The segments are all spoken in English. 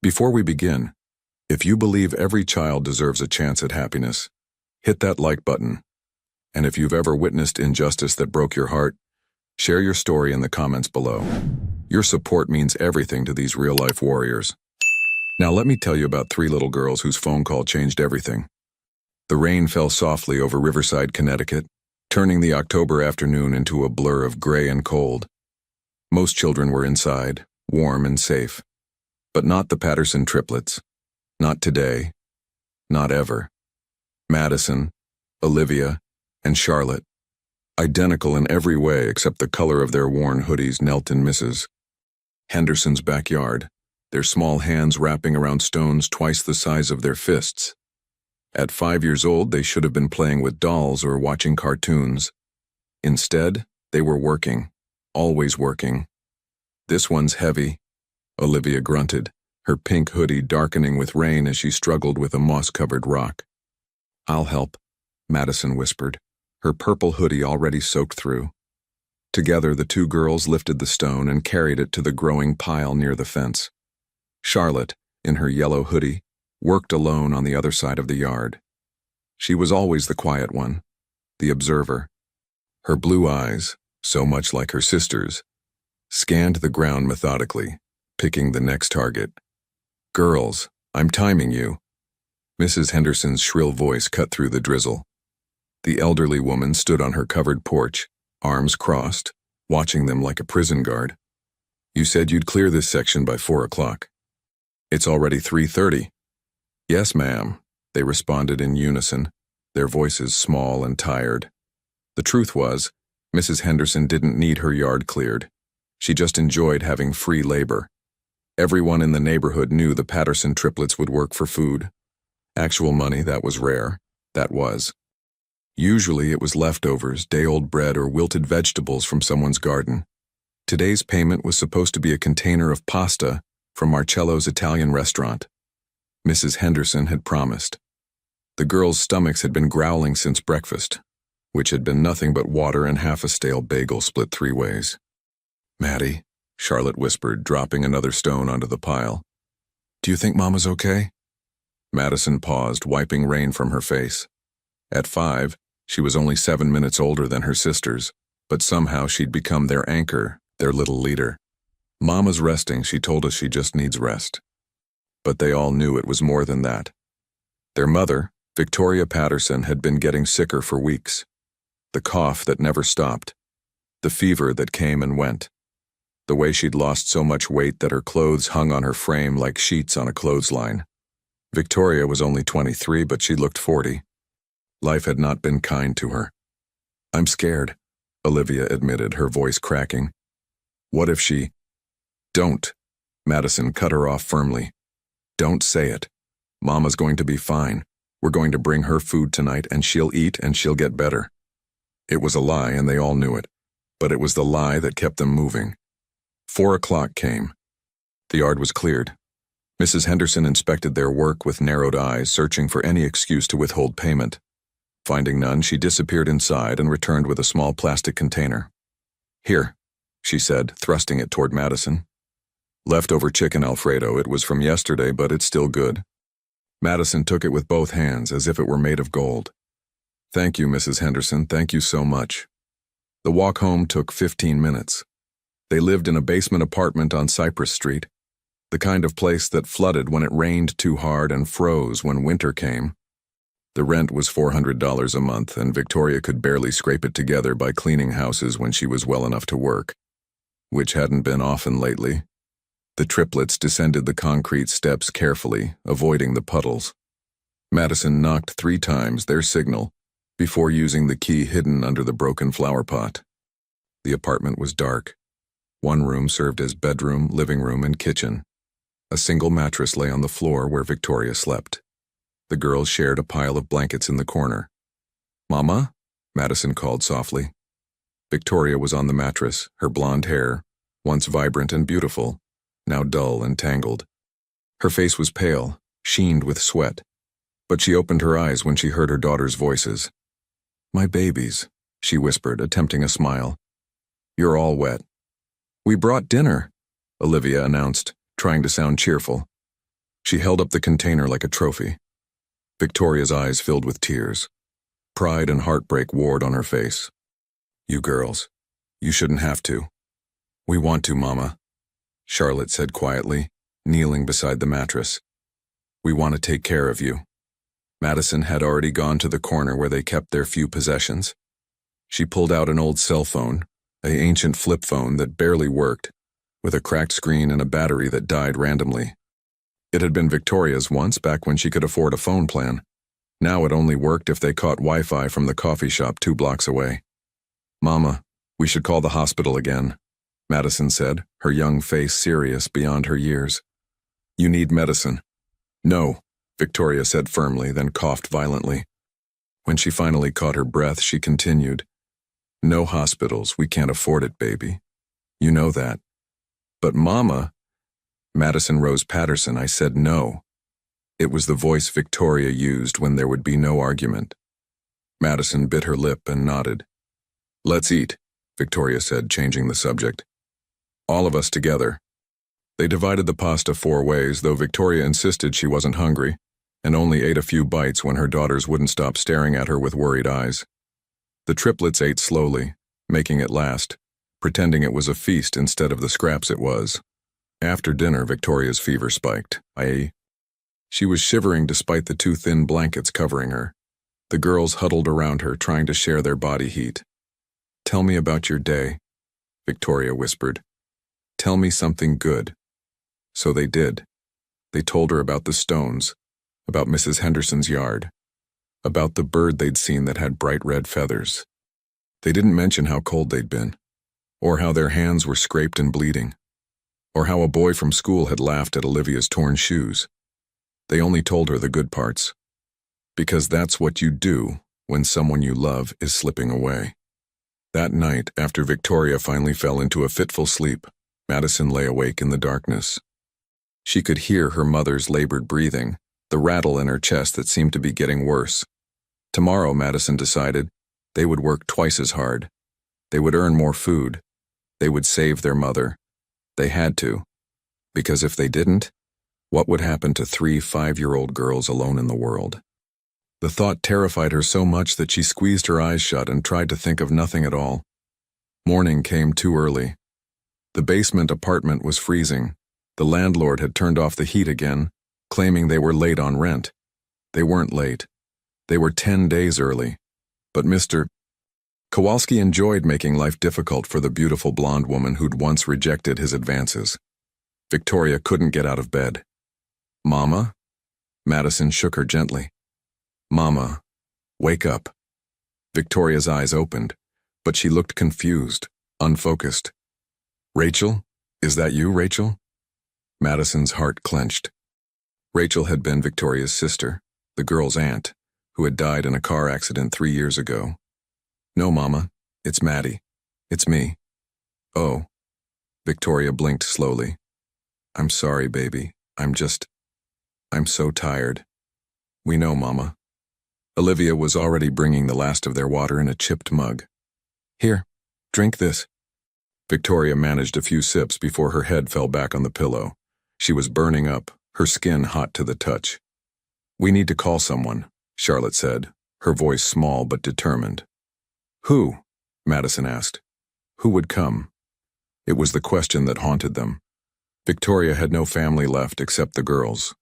Before we begin, if you believe every child deserves a chance at happiness, hit that like button. And if you've ever witnessed injustice that broke your heart, share your story in the comments below. Your support means everything to these real-life warriors. Now let me tell you about three little girls whose phone call changed everything. The rain fell softly over Riverside, Connecticut, turning the October afternoon into a blur of gray and cold. Most children were inside, warm and safe. But not the Patterson triplets. Not today. Not ever. Madison, Olivia, and Charlotte, identical in every way except the color of their worn hoodies, knelt in Mrs. Henderson's backyard, their small hands wrapping around stones twice the size of their fists. At 5 years old, they should have been playing with dolls or watching cartoons. Instead, they were working, always working. "This one's heavy," Olivia grunted, her pink hoodie darkening with rain as she struggled with a moss-covered rock. "I'll help," Madison whispered, her purple hoodie already soaked through. Together, the two girls lifted the stone and carried it to the growing pile near the fence. Charlotte, in her yellow hoodie, worked alone on the other side of the yard. She was always the quiet one, the observer. Her blue eyes, so much like her sister's, scanned the ground methodically, picking the next target. "Girls, I'm timing you." Mrs. Henderson's shrill voice cut through the drizzle. The elderly woman stood on her covered porch, arms crossed, watching them like a prison guard. "You said you'd clear this section by 4 o'clock. It's already 3:30. "Yes, ma'am," they responded in unison, their voices small and tired. The truth was, Mrs. Henderson didn't need her yard cleared. She just enjoyed having free labor. Everyone in the neighborhood knew the Patterson triplets would work for food. Actual money, that was rare. That was. Usually it was leftovers, day-old bread or wilted vegetables from someone's garden. Today's payment was supposed to be a container of pasta from Marcello's Italian restaurant. Mrs. Henderson had promised. The girls' stomachs had been growling since breakfast, which had been nothing but water and half a stale bagel split 3 ways. "Maddie," Charlotte whispered, dropping another stone onto the pile. "Do you think Mama's okay?" Madison paused, wiping rain from her face. At 5, she was only 7 minutes older than her sisters, but somehow she'd become their anchor, their little leader. "Mama's resting, she told us she just needs rest." But they all knew it was more than that. Their mother, Victoria Patterson, had been getting sicker for weeks. The cough that never stopped. The fever that came and went. The way she'd lost so much weight that her clothes hung on her frame like sheets on a clothesline. Victoria was only 23, but she looked 40. Life had not been kind to her. "I'm scared," Olivia admitted, her voice cracking. "What if she—" "Don't," Madison cut her off firmly. "Don't say it. Mama's going to be fine. We're going to bring her food tonight, and she'll eat and she'll get better." It was a lie, and they all knew it, but it was the lie that kept them moving. 4 o'clock came. The yard was cleared. Mrs. Henderson inspected their work with narrowed eyes, searching for any excuse to withhold payment. Finding none, she disappeared inside and returned with a small plastic container. "Here," she said, thrusting it toward Madison. "Leftover chicken Alfredo. It was from yesterday, but it's still good." Madison took it with both hands, as if it were made of gold. "Thank you, Mrs. Henderson, thank you so much." The walk home took 15 minutes. They lived in a basement apartment on Cypress Street, the kind of place that flooded when it rained too hard and froze when winter came. The rent was $400 a month, and Victoria could barely scrape it together by cleaning houses when she was well enough to work, which hadn't been often lately. The triplets descended the concrete steps carefully, avoiding the puddles. Madison knocked 3 times, their signal, before using the key hidden under the broken flower pot. The apartment was dark. One room served as bedroom, living room, and kitchen. A single mattress lay on the floor where Victoria slept. The girls shared a pile of blankets in the corner. "Mama?" Madison called softly. Victoria was on the mattress, her blonde hair, once vibrant and beautiful, now dull and tangled. Her face was pale, sheened with sweat, but she opened her eyes when she heard her daughter's voices. "My babies," she whispered, attempting a smile. "You're all wet." "We brought dinner," Olivia announced, trying to sound cheerful. She held up the container like a trophy. Victoria's eyes filled with tears. Pride and heartbreak warred on her face. You girls, you shouldn't have to. We want to, Mama, Charlotte said quietly, kneeling beside the mattress. We want to take care of you. Madison had already gone to the corner where they kept their few possessions. She pulled out an old cell phone, an ancient flip phone that barely worked, with a cracked screen and a battery that died randomly. It had been Victoria's once, back when she could afford a phone plan. Now it only worked if they caught Wi-Fi from the coffee shop 2 blocks away. Mama, we should call the hospital again, Madison said, her young face serious beyond her years. You need medicine. No, Victoria said firmly, then coughed violently. When she finally caught her breath, she continued, No hospitals, we can't afford it, baby. You know that. But Mama, Madison Rose Patterson, I said no. It was the voice Victoria used when there would be no argument. Madison bit her lip and nodded. Let's eat, Victoria said, changing the subject. All of us together. They divided the pasta 4 ways, though Victoria insisted she wasn't hungry, and only ate a few bites when her daughters wouldn't stop staring at her with worried eyes. The triplets ate slowly, making it last, pretending it was a feast instead of the scraps it was. After dinner, Victoria's fever spiked, i.e., she was shivering despite the 2 thin blankets covering her. The girls huddled around her, trying to share their body heat. Tell me about your day, Victoria whispered. Tell me something good. So they did. They told her about the stones, about Mrs. Henderson's yard, about the bird they'd seen that had bright red feathers. They didn't mention how cold they'd been, or how their hands were scraped and bleeding, or how a boy from school had laughed at Olivia's torn shoes. They only told her the good parts, because that's what you do when someone you love is slipping away. That night, after Victoria finally fell into a fitful sleep, Madison lay awake in the darkness. She could hear her mother's labored breathing, the rattle in her chest that seemed to be getting worse. Tomorrow, Madison decided, they would work twice as hard. They would earn more food. They would save their mother. They had to. Because if they didn't, what would happen to 3 5-year-old girls alone in the world? The thought terrified her so much that she squeezed her eyes shut and tried to think of nothing at all. Morning came too early. The basement apartment was freezing. The landlord had turned off the heat again, claiming they were late on rent. They weren't late. They were 10 days early. But Mr. Kowalski enjoyed making life difficult for the beautiful blonde woman who'd once rejected his advances. Victoria couldn't get out of bed. Mama? Madison shook her gently. Mama, wake up. Victoria's eyes opened, but she looked confused, unfocused. Rachel? Is that you, Rachel? Madison's heart clenched. Rachel had been Victoria's sister, the girl's aunt, who had died in a car accident 3 years ago. No, Mama, it's Maddie. It's me. Oh. Victoria blinked slowly. I'm sorry, baby. I'm so tired. We know, Mama. Olivia was already bringing the last of their water in a chipped mug. Here, drink this. Victoria managed a few sips before her head fell back on the pillow. She was burning up, her skin hot to the touch. We need to call someone, Charlotte said, her voice small but determined. Who? Madison asked. Who would come? It was the question that haunted them. Victoria had no family left except the girls.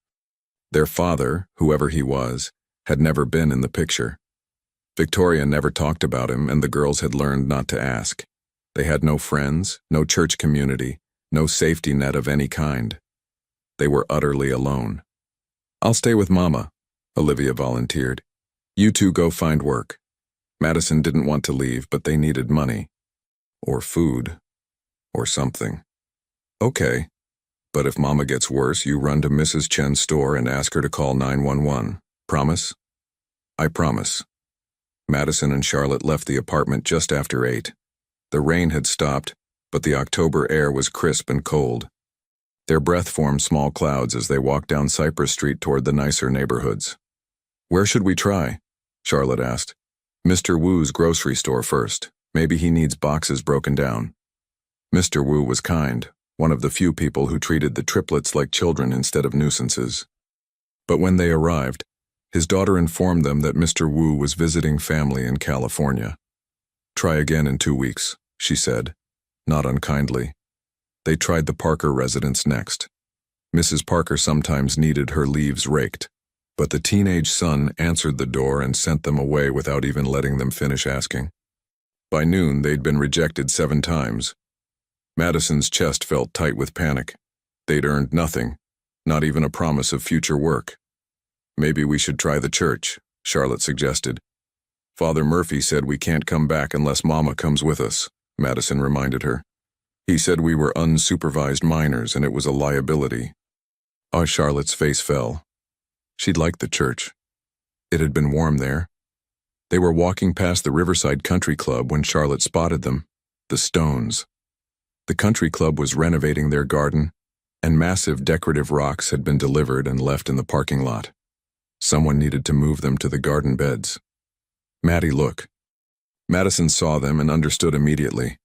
Their father, whoever he was, had never been in the picture. Victoria never talked about him, and the girls had learned not to ask. They had no friends, no church community, no safety net of any kind. They were utterly alone. I'll stay with Mama, Olivia volunteered. You two go find work. Madison didn't want to leave, but they needed money. Or food. Or something. Okay. But if Mama gets worse, you run to Mrs. Chen's store and ask her to call 911. Promise? I promise. Madison and Charlotte left the apartment just after 8. The rain had stopped, but the October air was crisp and cold. Their breath formed small clouds as they walked down Cypress Street toward the nicer neighborhoods. Where should we try? Charlotte asked. Mr. Wu's grocery store first. Maybe he needs boxes broken down. Mr. Wu was kind, one of the few people who treated the triplets like children instead of nuisances. But when they arrived, his daughter informed them that Mr. Wu was visiting family in California. "Try again in 2 weeks," she said, not unkindly. They tried the Parker residence next. Mrs. Parker sometimes needed her leaves raked, but the teenage son answered the door and sent them away without even letting them finish asking. By noon, they'd been rejected 7 times. Madison's chest felt tight with panic. They'd earned nothing, not even a promise of future work. "Maybe we should try the church," Charlotte suggested. "Father Murphy said we can't come back unless Mama comes with us," Madison reminded her. "He said we were unsupervised minors and it was a liability." Charlotte's face fell. She'd liked the church. It had been warm there. They were walking past the Riverside Country Club when Charlotte spotted them, the Stones. The country club was renovating their garden, and massive decorative rocks had been delivered and left in the parking lot. Someone needed to move them to the garden beds. "Maddie, look." Madison saw them and understood immediately.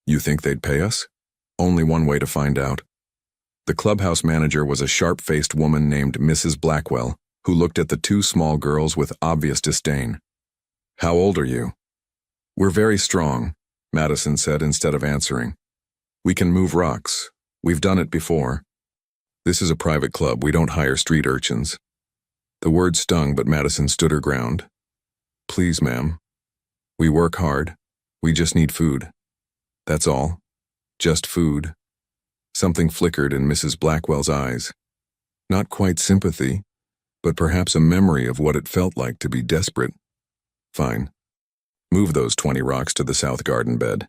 "You think they'd pay us?" "Only one way to find out." The clubhouse manager was a sharp-faced woman named Mrs. Blackwell, who looked at the 2 small girls with obvious disdain. "How old are you?" "We're very strong," Madison said instead of answering. "We can move rocks. We've done it before." "This is a private club. We don't hire street urchins." The word stung, but Madison stood her ground. "Please, ma'am. We work hard. We just need food. That's all. Just food." Something flickered in Mrs. Blackwell's eyes. Not quite sympathy, but perhaps a memory of what it felt like to be desperate. "Fine. Move those 20 rocks to the south garden bed.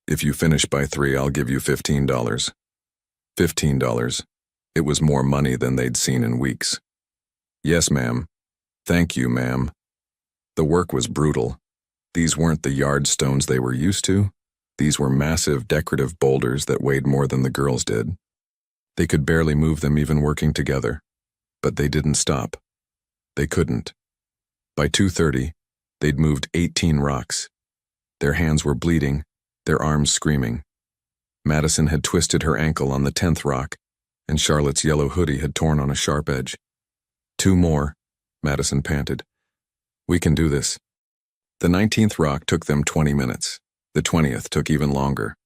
If you finish by 3, I'll give you $15. $15. It was more money than they'd seen in weeks. "Yes, ma'am. Thank you, ma'am." The work was brutal. These weren't the yard stones they were used to. These were massive decorative boulders that weighed more than the girls did. They could barely move them even working together. But they didn't stop. They couldn't. By 2:30, they'd moved 18 rocks. Their hands were bleeding, their arms screaming. Madison had twisted her ankle on the 10th rock, and Charlotte's yellow hoodie had torn on a sharp edge. "2 more, Madison panted. "We can do this." The 19th rock took them 20 minutes. The 20th took even longer.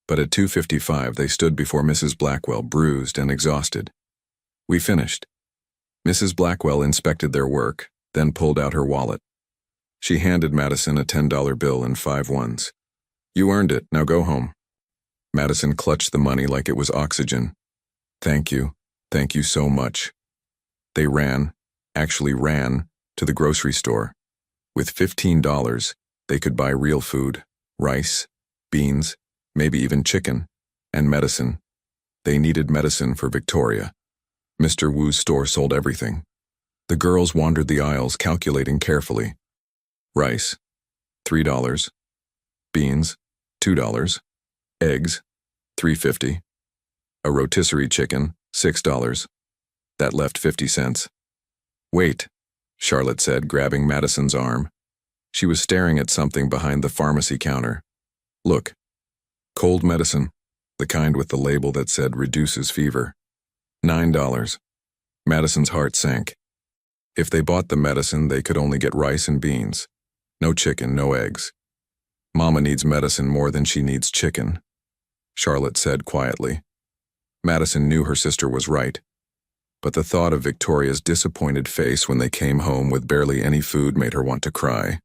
But at 2:55, they stood before Mrs. Blackwell, bruised and exhausted. "We finished." Mrs. Blackwell inspected their work, then pulled out her wallet. She handed Madison a $10 bill and 5 ones. "You earned it, now go home." Madison clutched the money like it was oxygen. Thank you so much." They actually ran, to the grocery store. With $15, they could buy real food, rice, beans, maybe even chicken, and medicine. They needed medicine for Victoria. Mr. Wu's store sold everything. The girls wandered the aisles, calculating carefully. Rice, $3. Beans, $2. Eggs, $3.50. A rotisserie chicken, $6. That left 50 cents. "Wait," Charlotte said, grabbing Madison's arm. She was staring at something behind the pharmacy counter. "Look. Cold medicine, the kind with the label that said reduces fever. $9. Madison's heart sank. If they bought the medicine, they could only get rice and beans. No chicken, no eggs. "Mama needs medicine more than she needs chicken," Charlotte said quietly. Madison knew her sister was right. But the thought of Victoria's disappointed face when they came home with barely any food made her want to cry.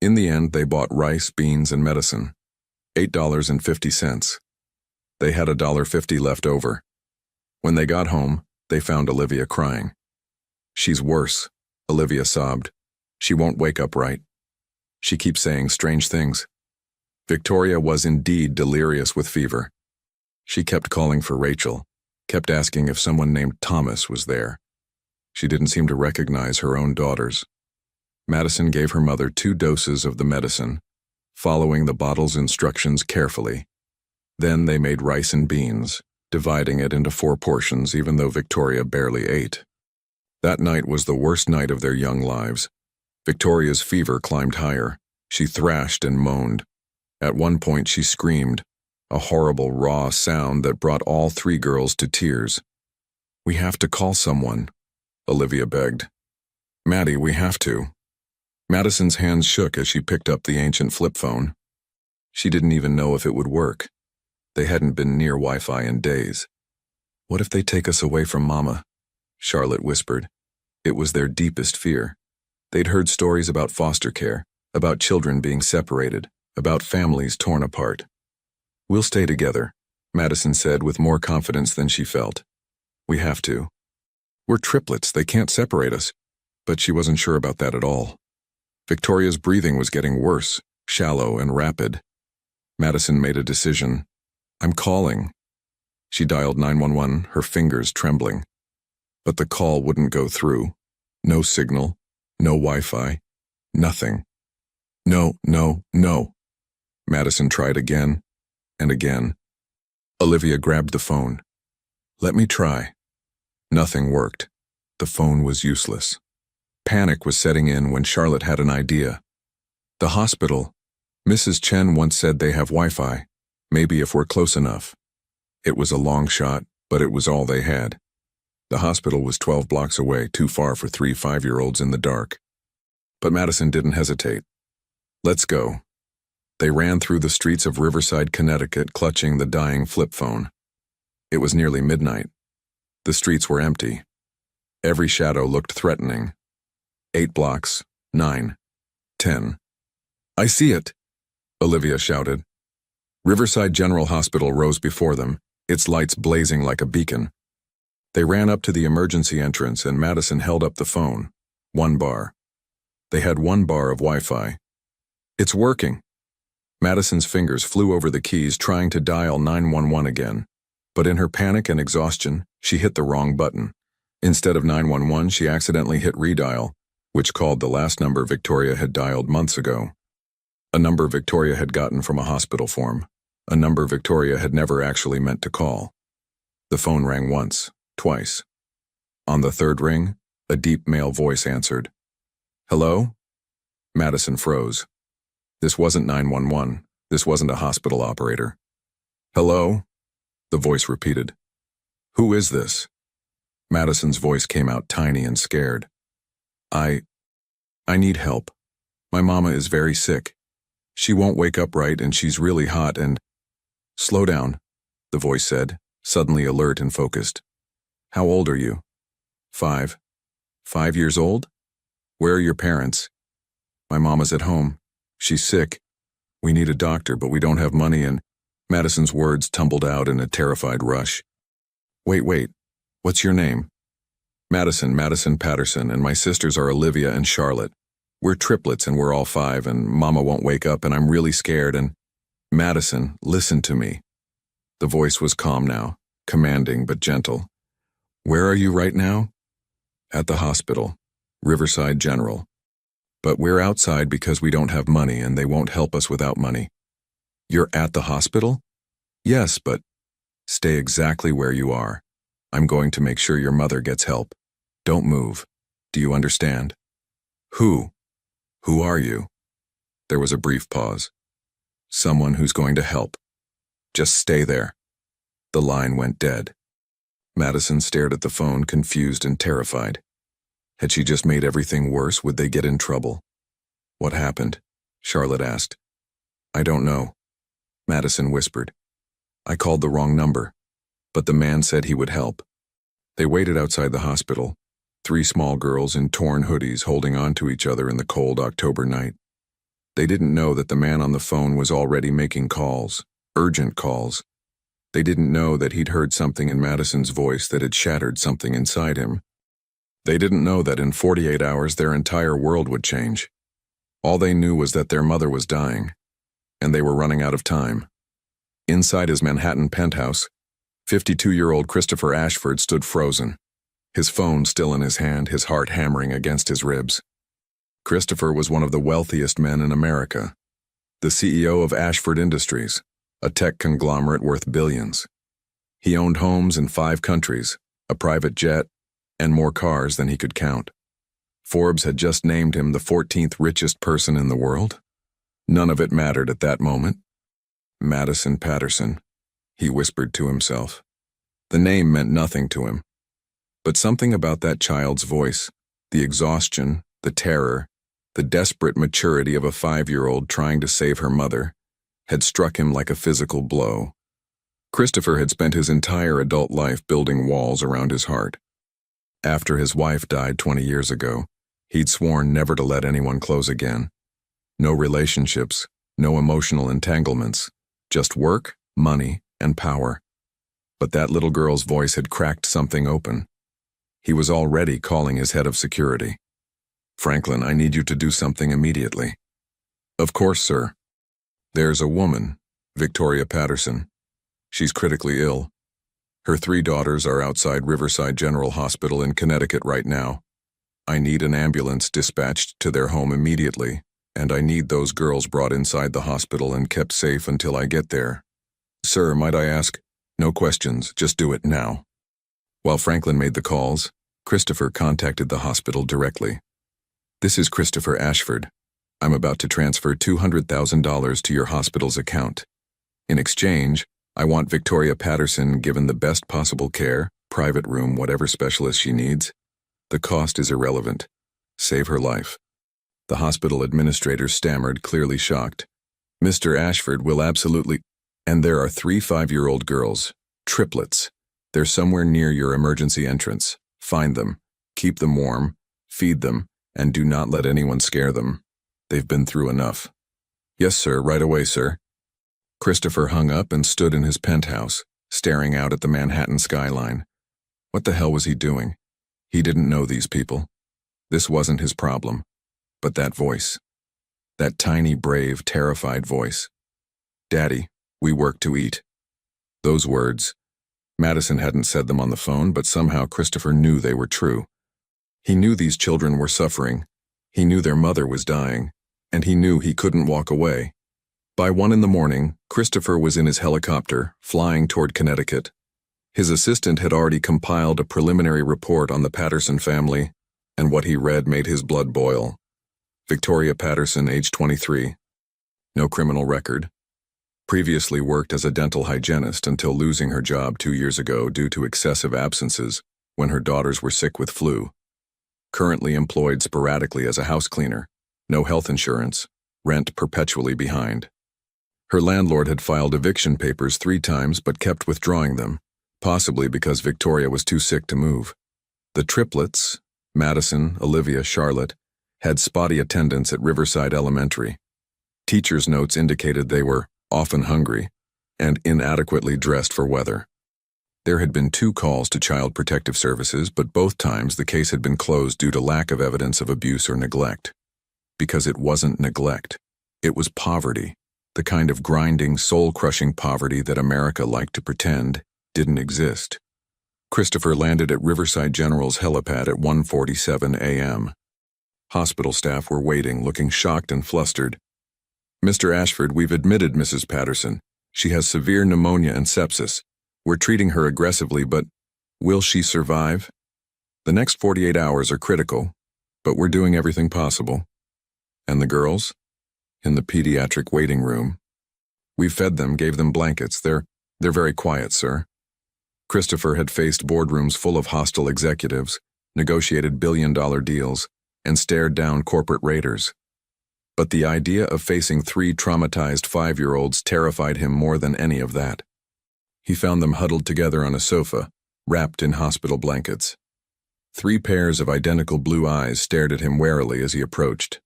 In the end, they bought rice, beans, and medicine. $8.50. They had $1.50 left over. When they got home, they found Olivia crying. "She's worse," Olivia sobbed. "She won't wake up right. She keeps saying strange things." Victoria was indeed delirious with fever. She kept calling for Rachel, kept asking if someone named Thomas was there. She didn't seem to recognize her own daughters. Madison gave her mother 2 doses of the medicine, following the bottle's instructions carefully. Then they made rice and beans, dividing it into 4 portions even though Victoria barely ate. That night was the worst night of their young lives. Victoria's fever climbed higher. She thrashed and moaned. At one point she screamed, a horrible raw sound that brought all 3 girls to tears. "We have to call someone." Olivia begged. Maddie, we have to. Madison's hands shook as she picked up the ancient flip phone. She didn't even know if it would work. They hadn't been near Wi-Fi in days. What if they take us away from Mama? Charlotte whispered. It was their deepest fear. They'd heard stories about foster care, about children being separated, about families torn apart. We'll stay together, Madison said with more confidence than she felt. We have to. We're triplets, they can't separate us. But she wasn't sure about that at all. Victoria's breathing was getting worse, shallow and rapid. Madison made a decision. I'm calling. She dialed 911, her fingers trembling. But the call wouldn't go through. No signal, no Wi-Fi, nothing. No, no, no. Madison tried again and again. Olivia grabbed the phone. Let me try. Nothing worked. The phone was useless. Panic was setting in when Charlotte had an idea. The hospital. Mrs. Chen once said they have Wi-Fi. Maybe if we're close enough. It was a long shot, but it was all they had. The hospital was 12 blocks away, too far for 3 5-year-olds in the dark. But Madison didn't hesitate. Let's go. They ran through the streets of Riverside, Connecticut, clutching the dying flip phone. It was nearly midnight. The streets were empty. Every shadow looked threatening. 8 blocks, 9, 10. I see it, Olivia shouted. Riverside General Hospital rose before them, its lights blazing like a beacon. They ran up to the emergency entrance and Madison held up the phone. 1 bar. They had 1 bar of Wi-Fi. It's working. Madison's fingers flew over the keys trying to dial 911 again. But in her panic and exhaustion, she hit the wrong button. Instead of 911, she accidentally hit redial, which called the last number Victoria had dialed months ago. A number Victoria had gotten from a hospital form. A number Victoria had never actually meant to call. The phone rang once, twice. On the 3rd ring, a deep male voice answered. Hello? Madison froze. This wasn't 911. This wasn't a hospital operator. Hello? The voice repeated. Who is this? Madison's voice came out tiny and scared. I need help. My mama is very sick. She won't wake up right and she's really hot and... Slow down, the voice said, suddenly alert and focused. How old are you? 5. 5 years old? Where are your parents? My mama's at home. She's sick. We need a doctor, but we don't have money and... Madison's words tumbled out in a terrified rush. Wait. What's your name? Madison Patterson, and my sisters are Olivia and Charlotte. We're triplets and we're all 5 and Mama won't wake up and I'm really scared and... Madison, listen to me. The voice was calm now, commanding but gentle. Where are you right now? At the hospital, Riverside General. But we're outside because we don't have money and they won't help us without money. You're at the hospital? Yes, but stay exactly where you are. I'm going to make sure your mother gets help. Don't move. Do you understand? Who are you? There was a brief pause. Someone who's going to help. Just stay there. The line went dead. Madison stared at the phone, confused and terrified. Had she just made everything worse? Would they get in trouble? What happened? Charlotte asked. I don't know. Madison whispered. I called the wrong number, but the man said he would help. They waited outside the hospital, 3 small girls in torn hoodies holding on to each other in the cold October night. They didn't know that the man on the phone was already making calls, urgent calls. They didn't know that he'd heard something in Madison's voice that had shattered something inside him. They didn't know that in 48 hours their entire world would change. All they knew was that their mother was dying, and they were running out of time. Inside his Manhattan penthouse, 52-year-old Christopher Ashford stood frozen, his phone still in his hand, his heart hammering against his ribs. Christopher was one of the wealthiest men in America, the CEO of Ashford Industries, a tech conglomerate worth billions. He owned homes in 5 countries, a private jet, and more cars than he could count. Forbes had just named him the 14th richest person in the world. None of it mattered at that moment. Madison Patterson, he whispered to himself. The name meant nothing to him. But something about that child's voice, the exhaustion, the terror, the desperate maturity of a 5-year-old trying to save her mother, had struck him like a physical blow. Christopher had spent his entire adult life building walls around his heart. After his wife died 20 years ago, he'd sworn never to let anyone close again. No relationships, no emotional entanglements, just work, money, and power. But that little girl's voice had cracked something open. He was already calling his head of security. "Franklin, I need you to do something immediately." "Of course, sir." "There's a woman, Victoria Patterson. She's critically ill. Her 3 daughters are outside Riverside General Hospital in Connecticut right now. I need an ambulance dispatched to their home immediately, and I need those girls brought inside the hospital and kept safe until I get there. Sir, might I ask? No questions, just do it now." While Franklin made the calls, Christopher contacted the hospital directly. "This is Christopher Ashford. I'm about to transfer $200,000 to your hospital's account. In exchange, I want Victoria Patterson given the best possible care, private room, whatever specialist she needs. The cost is irrelevant. Save her life." The hospital administrator stammered, clearly shocked. "Mr. Ashford will absolutely—" "And there are 3 5-year-old girls, triplets. They're somewhere near your emergency entrance. Find them, keep them warm, feed them, and do not let anyone scare them. They've been through enough." "Yes, sir, right away, sir." Christopher hung up and stood in his penthouse, staring out at the Manhattan skyline. What the hell was he doing? He didn't know these people. This wasn't his problem. But that voice. That tiny, brave, terrified voice. "Daddy, we work to eat." Those words. Madison hadn't said them on the phone, but somehow Christopher knew they were true. He knew these children were suffering. He knew their mother was dying. And he knew he couldn't walk away. By 1 a.m, Christopher was in his helicopter, flying toward Connecticut. His assistant had already compiled a preliminary report on the Patterson family, and what he read made his blood boil. Victoria Patterson, age 23. No criminal record. Previously worked as a dental hygienist until losing her job 2 years ago due to excessive absences when her daughters were sick with flu. Currently employed sporadically as a house cleaner. No health insurance. Rent perpetually behind. Her landlord had filed eviction papers 3 times but kept withdrawing them, possibly because Victoria was too sick to move. The triplets, Madison, Olivia, Charlotte, had spotty attendance at Riverside Elementary. Teachers' notes indicated they were often hungry and inadequately dressed for weather. There had been 2 calls to Child Protective Services, but both times the case had been closed due to lack of evidence of abuse or neglect. Because it wasn't neglect. It was poverty, the kind of grinding, soul-crushing poverty that America liked to pretend didn't exist. Christopher landed at Riverside General's helipad at 1:47 a.m. Hospital staff were waiting, looking shocked and flustered. "Mr. Ashford, we've admitted Mrs. Patterson. She has severe pneumonia and sepsis. We're treating her aggressively, but will she survive? The next 48 hours are critical, but we're doing everything possible." "And the girls?" "In the pediatric waiting room. We fed them, gave them blankets. They're very quiet, sir." Christopher had faced boardrooms full of hostile executives, negotiated billion-dollar deals, and stared down corporate raiders. But the idea of facing 3 traumatized 5-year-olds terrified him more than any of that. He found them huddled together on a sofa, wrapped in hospital blankets. 3 pairs of identical blue eyes stared at him warily as he approached.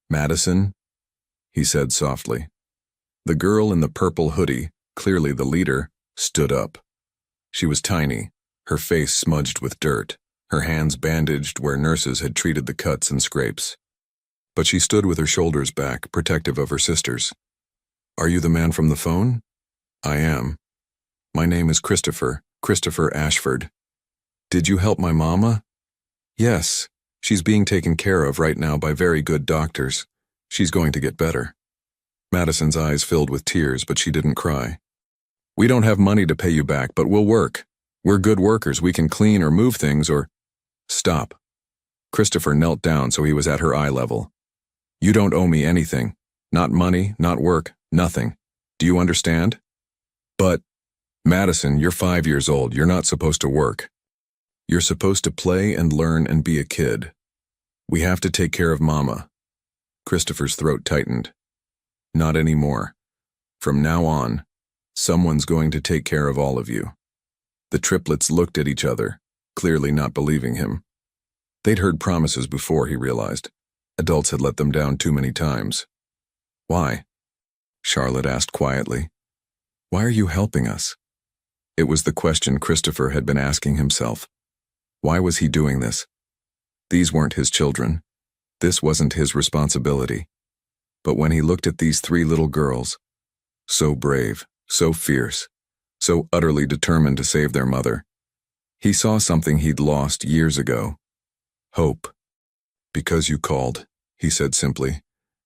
"Madison?" he said softly. The girl in the purple hoodie, clearly the leader, stood up. She was tiny, her face smudged with dirt, her hands bandaged where nurses had treated the cuts and scrapes. But she stood with her shoulders back, protective of her sisters. "Are you the man from the phone?" "I am. My name is Christopher Ashford. Did you help my mama?" "Yes. She's being taken care of right now by very good doctors. She's going to get better." Madison's eyes filled with tears, but she didn't cry. "We don't have money to pay you back, but we'll work. We're good workers. We can clean or move things or—" "Stop." Christopher knelt down so he was at her eye level. "You don't owe me anything. Not money, not work, nothing. Do you understand?" "But, Madison, you're 5 years old. You're not supposed to work." You're supposed to play and learn and be a kid. We have to take care of Mama." Christopher's throat tightened. "Not anymore. From now on, someone's going to take care of all of you." The triplets looked at each other, clearly not believing him. They'd heard promises before, he realized. Adults had let them down too many times. "Why?" Charlotte asked quietly. "Why are you helping us?" It was the question Christopher had been asking himself. Why was he doing this? These weren't his children. This wasn't his responsibility. But when he looked at these three little girls, so brave, so fierce, so utterly determined to save their mother, he saw something he'd lost years ago. Hope. "Because you called," he said simply,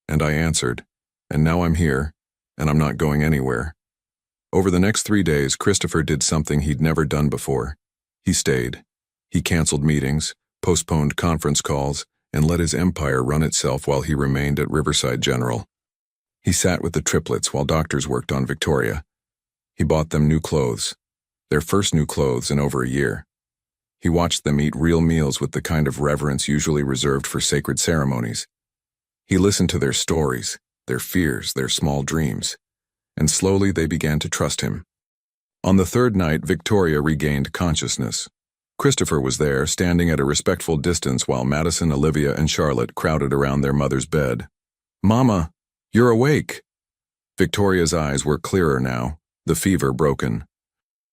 "and I answered, and now I'm here, and I'm not going anywhere." Over the next 3 days, Christopher did something he'd never done before. He stayed. He canceled meetings, postponed conference calls, and let his empire run itself while he remained at Riverside General. He sat with the triplets while doctors worked on Victoria. He bought them new clothes, their first new clothes in over a year. He watched them eat real meals with the kind of reverence usually reserved for sacred ceremonies. He listened to their stories, their fears, their small dreams, and slowly they began to trust him. On the third night, Victoria regained consciousness. Christopher was there, standing at a respectful distance while Madison, Olivia, and Charlotte crowded around their mother's bed. "Mama, you're awake!" Victoria's eyes were clearer now, the fever broken.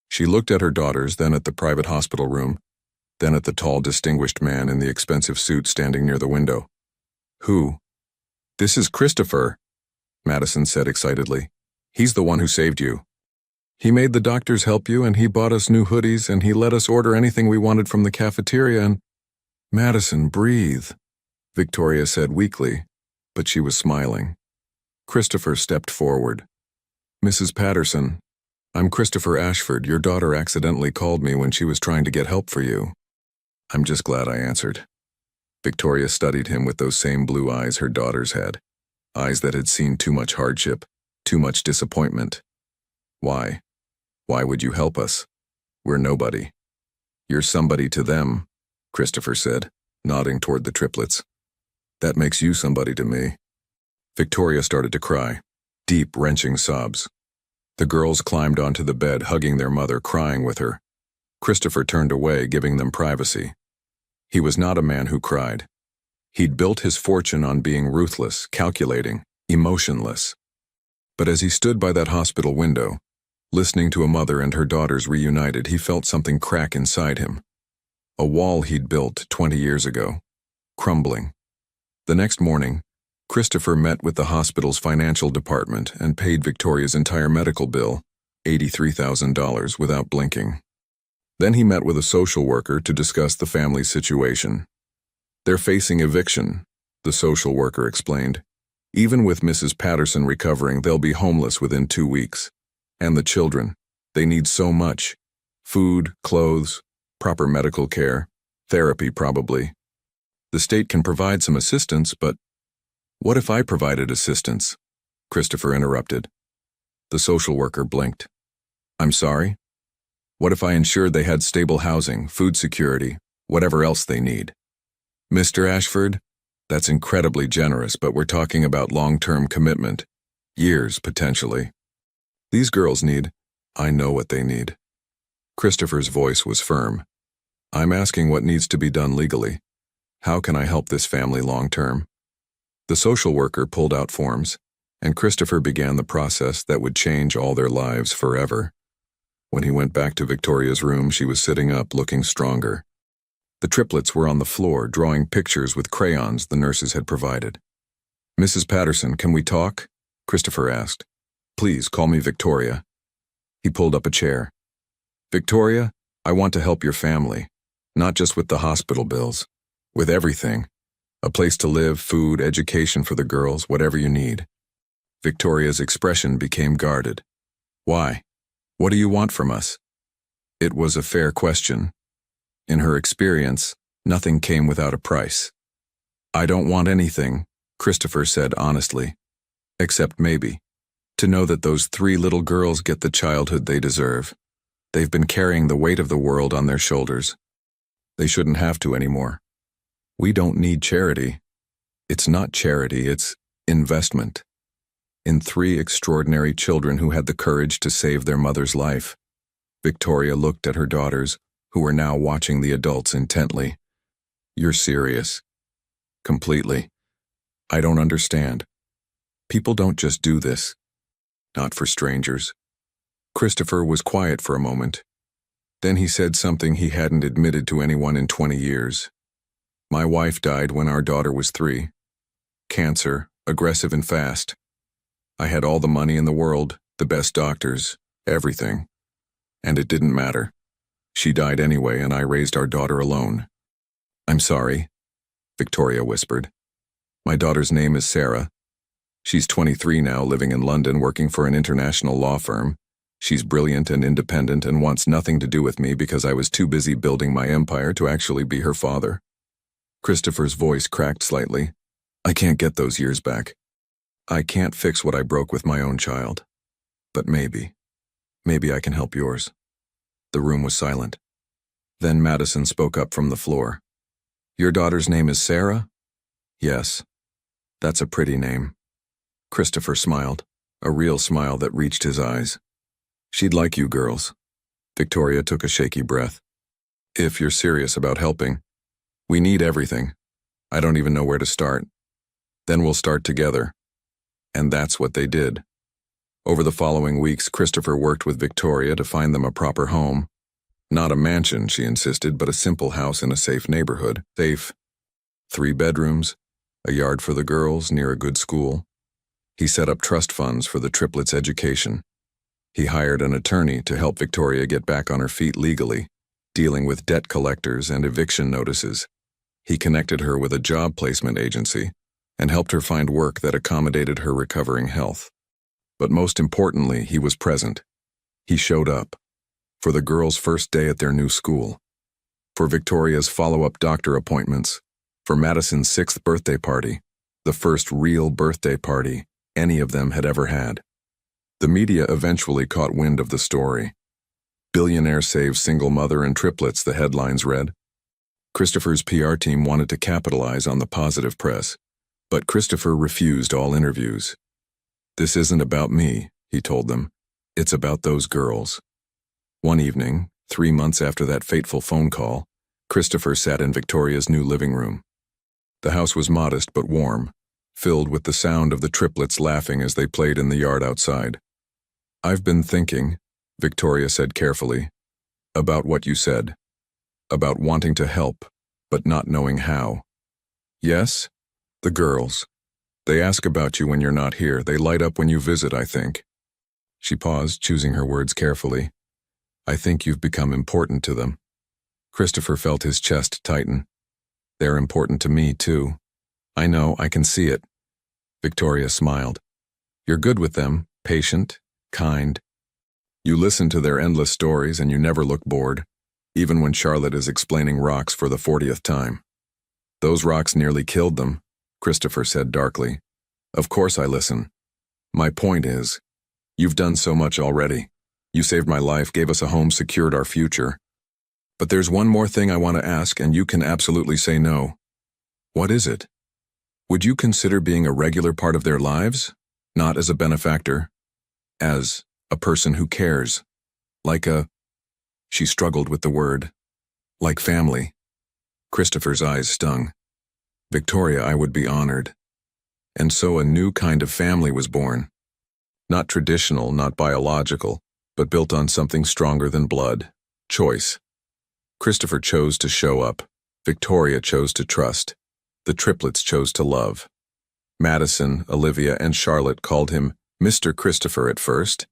She looked at her daughters, then at the private hospital room, then at the tall, distinguished man in the expensive suit standing near the window. "Who?" "This is Christopher," Madison said excitedly. "He's the one who saved you. He made the doctors help you, and he bought us new hoodies, and he let us order anything we wanted from the cafeteria, and—" "Madison, breathe," Victoria said weakly, but she was smiling. Christopher stepped forward. "Mrs. Patterson, I'm Christopher Ashford. Your daughter accidentally called me when she was trying to get help for you." "I'm just glad I answered." Victoria studied him with those same blue eyes her daughters had, eyes that had seen too much hardship, too much disappointment. "Why? Why would you help us? We're nobody." "You're somebody to them," Christopher said, nodding toward the triplets. "That makes you somebody to me." Victoria started to cry, deep, wrenching sobs. The girls climbed onto the bed, hugging their mother, crying with her. Christopher turned away, giving them privacy. He was not a man who cried. He'd built his fortune on being ruthless, calculating, emotionless. But as he stood by that hospital window, listening to a mother and her daughters reunited, he felt something crack inside him. A wall he'd built 20 years ago, crumbling. The next morning, Christopher met with the hospital's financial department and paid Victoria's entire medical bill, $83,000, without blinking. Then he met with a social worker to discuss the family's situation. "They're facing eviction," the social worker explained. "Even with Mrs. Patterson recovering, they'll be homeless within 2 weeks. And the children, they need so much. Food, clothes, proper medical care, therapy probably. The state can provide some assistance, but—" "What if I provided assistance?" Christopher interrupted. The social worker blinked. "I'm sorry? What if I ensured they had stable housing, food security, whatever else they need?" "Mr. Ashford, that's incredibly generous, but we're talking about long-term commitment. Years, potentially. These girls need—" "I know what they need." Christopher's voice was firm. "I'm asking what needs to be done legally. How can I help this family long-term?" The social worker pulled out forms, and Christopher began the process that would change all their lives forever. When he went back to Victoria's room, she was sitting up, looking stronger. The triplets were on the floor, drawing pictures with crayons the nurses had provided. "Mrs. Patterson, can we talk?" Christopher asked. "Please, call me Victoria." He pulled up a chair. "Victoria, I want to help your family, not just with the hospital bills, with everything. A place to live, food, education for the girls, whatever you need." Victoria's expression became guarded. "Why? What do you want from us?" It was a fair question. In her experience, nothing came without a price. "I don't want anything," Christopher said honestly. "Except maybe to know that those 3 little girls get the childhood they deserve. They've been carrying the weight of the world on their shoulders. They shouldn't have to anymore. We don't need charity. It's not charity, it's investment. In 3 extraordinary children who had the courage to save their mother's life. Victoria looked at her daughters, who were now watching the adults intently. You're serious. Completely. I don't understand. People don't just do this. Not for strangers. Christopher was quiet for a moment. Then he said something he hadn't admitted to anyone in 20 years. My wife died when our daughter was 3. Cancer, aggressive and fast. I had all the money in the world, the best doctors, everything. And it didn't matter. She died anyway, and I raised our daughter alone. I'm sorry, Victoria whispered. My daughter's name is Sarah. She's 23 now, living in London, working for an international law firm. She's brilliant and independent and wants nothing to do with me because I was too busy building my empire to actually be her father. Christopher's voice cracked slightly. I can't get those years back. I can't fix what I broke with my own child. But maybe I can help yours. The room was silent. Then Madison spoke up from the floor. Your daughter's name is Sarah? Yes. That's a pretty name. Christopher smiled, a real smile that reached his eyes. She'd like you girls. Victoria took a shaky breath. If you're serious about helping, we need everything. I don't even know where to start. Then we'll start together. And that's what they did. Over the following weeks, Christopher worked with Victoria to find them a proper home. Not a mansion, she insisted, but a simple house in a safe neighborhood. Safe. 3 bedrooms, a yard for the girls near a good school. He set up trust funds for the triplets' education. He hired an attorney to help Victoria get back on her feet legally, dealing with debt collectors and eviction notices. He connected her with a job placement agency and helped her find work that accommodated her recovering health. But most importantly, he was present. He showed up for the girls' first day at their new school, for Victoria's follow-up doctor appointments, for Madison's 6th birthday party, the first real birthday party any of them had ever had. The media eventually caught wind of the story. Billionaire saves single mother and triplets, the headlines read. Christopher's PR team wanted to capitalize on the positive press, but Christopher refused all interviews. This isn't about me, he told them. It's about those girls. One evening, 3 months after that fateful phone call, Christopher sat in Victoria's new living room. The house was modest but warm, filled with the sound of the triplets laughing as they played in the yard outside. I've been thinking, Victoria said carefully, about what you said. About wanting to help, but not knowing how. Yes? The girls. They ask about you when you're not here. They light up when you visit, I think. She paused, choosing her words carefully. I think you've become important to them. Christopher felt his chest tighten. They're important to me, too. I know, I can see it. Victoria smiled. You're good with them, patient, kind. You listen to their endless stories and you never look bored, even when Charlotte is explaining rocks for the 40th time. Those rocks nearly killed them, Christopher said darkly. Of course I listen. My point is, you've done so much already. You saved my life, gave us a home, secured our future. But there's one more thing I want to ask, and you can absolutely say no. What is it? Would you consider being a regular part of their lives? Not as a benefactor, as a person who cares. Like a... She struggled with the word. Like family. Christopher's eyes stung. Victoria, I would be honored. And so a new kind of family was born. Not traditional, not biological, but built on something stronger than blood. Choice. Christopher chose to show up. Victoria chose to trust. The triplets chose to love. Madison, Olivia, and Charlotte called him Mr. Christopher at first,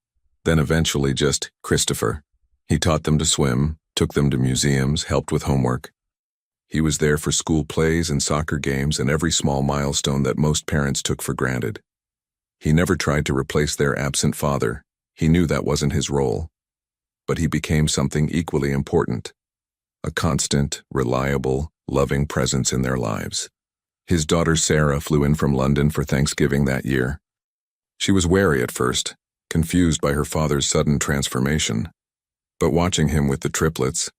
then eventually just Christopher. He taught them to swim, took them to museums, helped with homework. He was there for school plays and soccer games and every small milestone that most parents took for granted. He never tried to replace their absent father. He knew that wasn't his role. But he became something equally important. A constant, reliable, loving presence in their lives. His daughter Sarah flew in from London for Thanksgiving that year. She was wary at first, confused by her father's sudden transformation. But watching him with the triplets,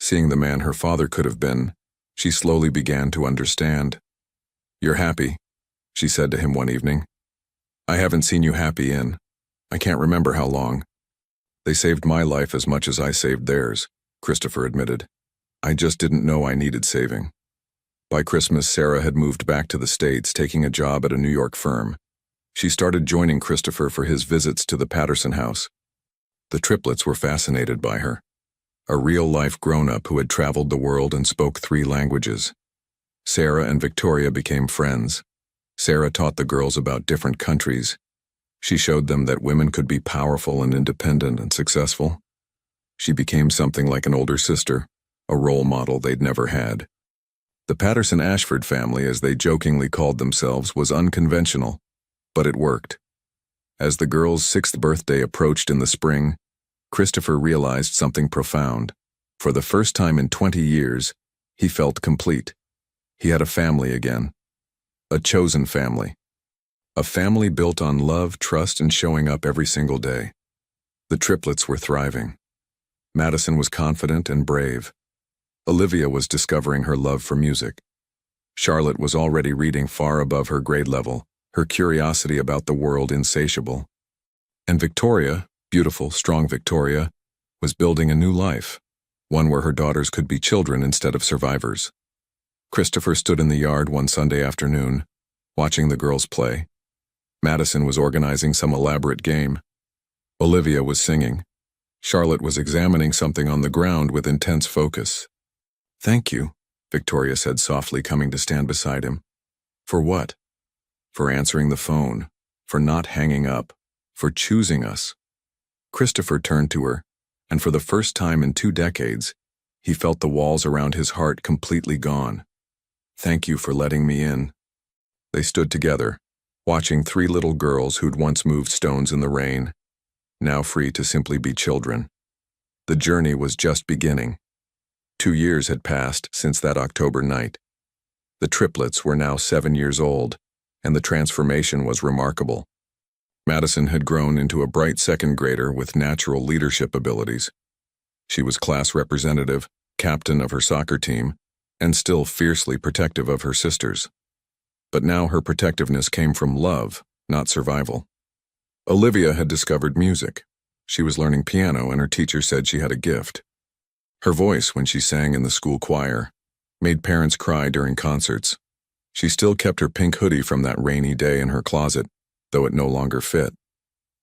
Seeing the man her father could have been, she slowly began to understand. "You're happy," she said to him one evening. "I haven't seen you happy in, I can't remember how long." "They saved my life as much as I saved theirs," Christopher admitted. "I just didn't know I needed saving." By Christmas, Sarah had moved back to the States, taking a job at a New York firm. She started joining Christopher for his visits to the Patterson house. The triplets were fascinated by her, a real-life grown-up who had traveled the world and spoke 3 languages. Sarah and Victoria became friends. Sarah taught the girls about different countries. She showed them that women could be powerful and independent and successful. She became something like an older sister, a role model they'd never had. The Patterson-Ashford family, as they jokingly called themselves, was unconventional, but it worked. As the girls' 6th birthday approached in the spring, Christopher realized something profound. For the first time in 20 years, he felt complete. He had a family again. A chosen family. A family built on love, trust, and showing up every single day. The triplets were thriving. Madison was confident and brave. Olivia was discovering her love for music. Charlotte was already reading far above her grade level, her curiosity about the world insatiable. And Victoria, beautiful, strong Victoria, was building a new life, one where her daughters could be children instead of survivors. Christopher stood in the yard one Sunday afternoon, watching the girls play. Madison was organizing some elaborate game. Olivia was singing. Charlotte was examining something on the ground with intense focus. "Thank you," Victoria said softly, coming to stand beside him. "For what?" "For answering the phone, for not hanging up, for choosing us." Christopher turned to her, and for the first time in 2 decades, he felt the walls around his heart completely gone. "Thank you for letting me in." They stood together, watching 3 little girls who'd once moved stones in the rain, now free to simply be children. The journey was just beginning. 2 years had passed since that October night. The triplets were now 7 years old, and the transformation was remarkable. Madison had grown into a bright 2nd grader with natural leadership abilities. She was class representative, captain of her soccer team, and still fiercely protective of her sisters. But now her protectiveness came from love, not survival. Olivia had discovered music. She was learning piano, and her teacher said she had a gift. Her voice, when she sang in the school choir, made parents cry during concerts. She still kept her pink hoodie from that rainy day in her closet, though it no longer fit.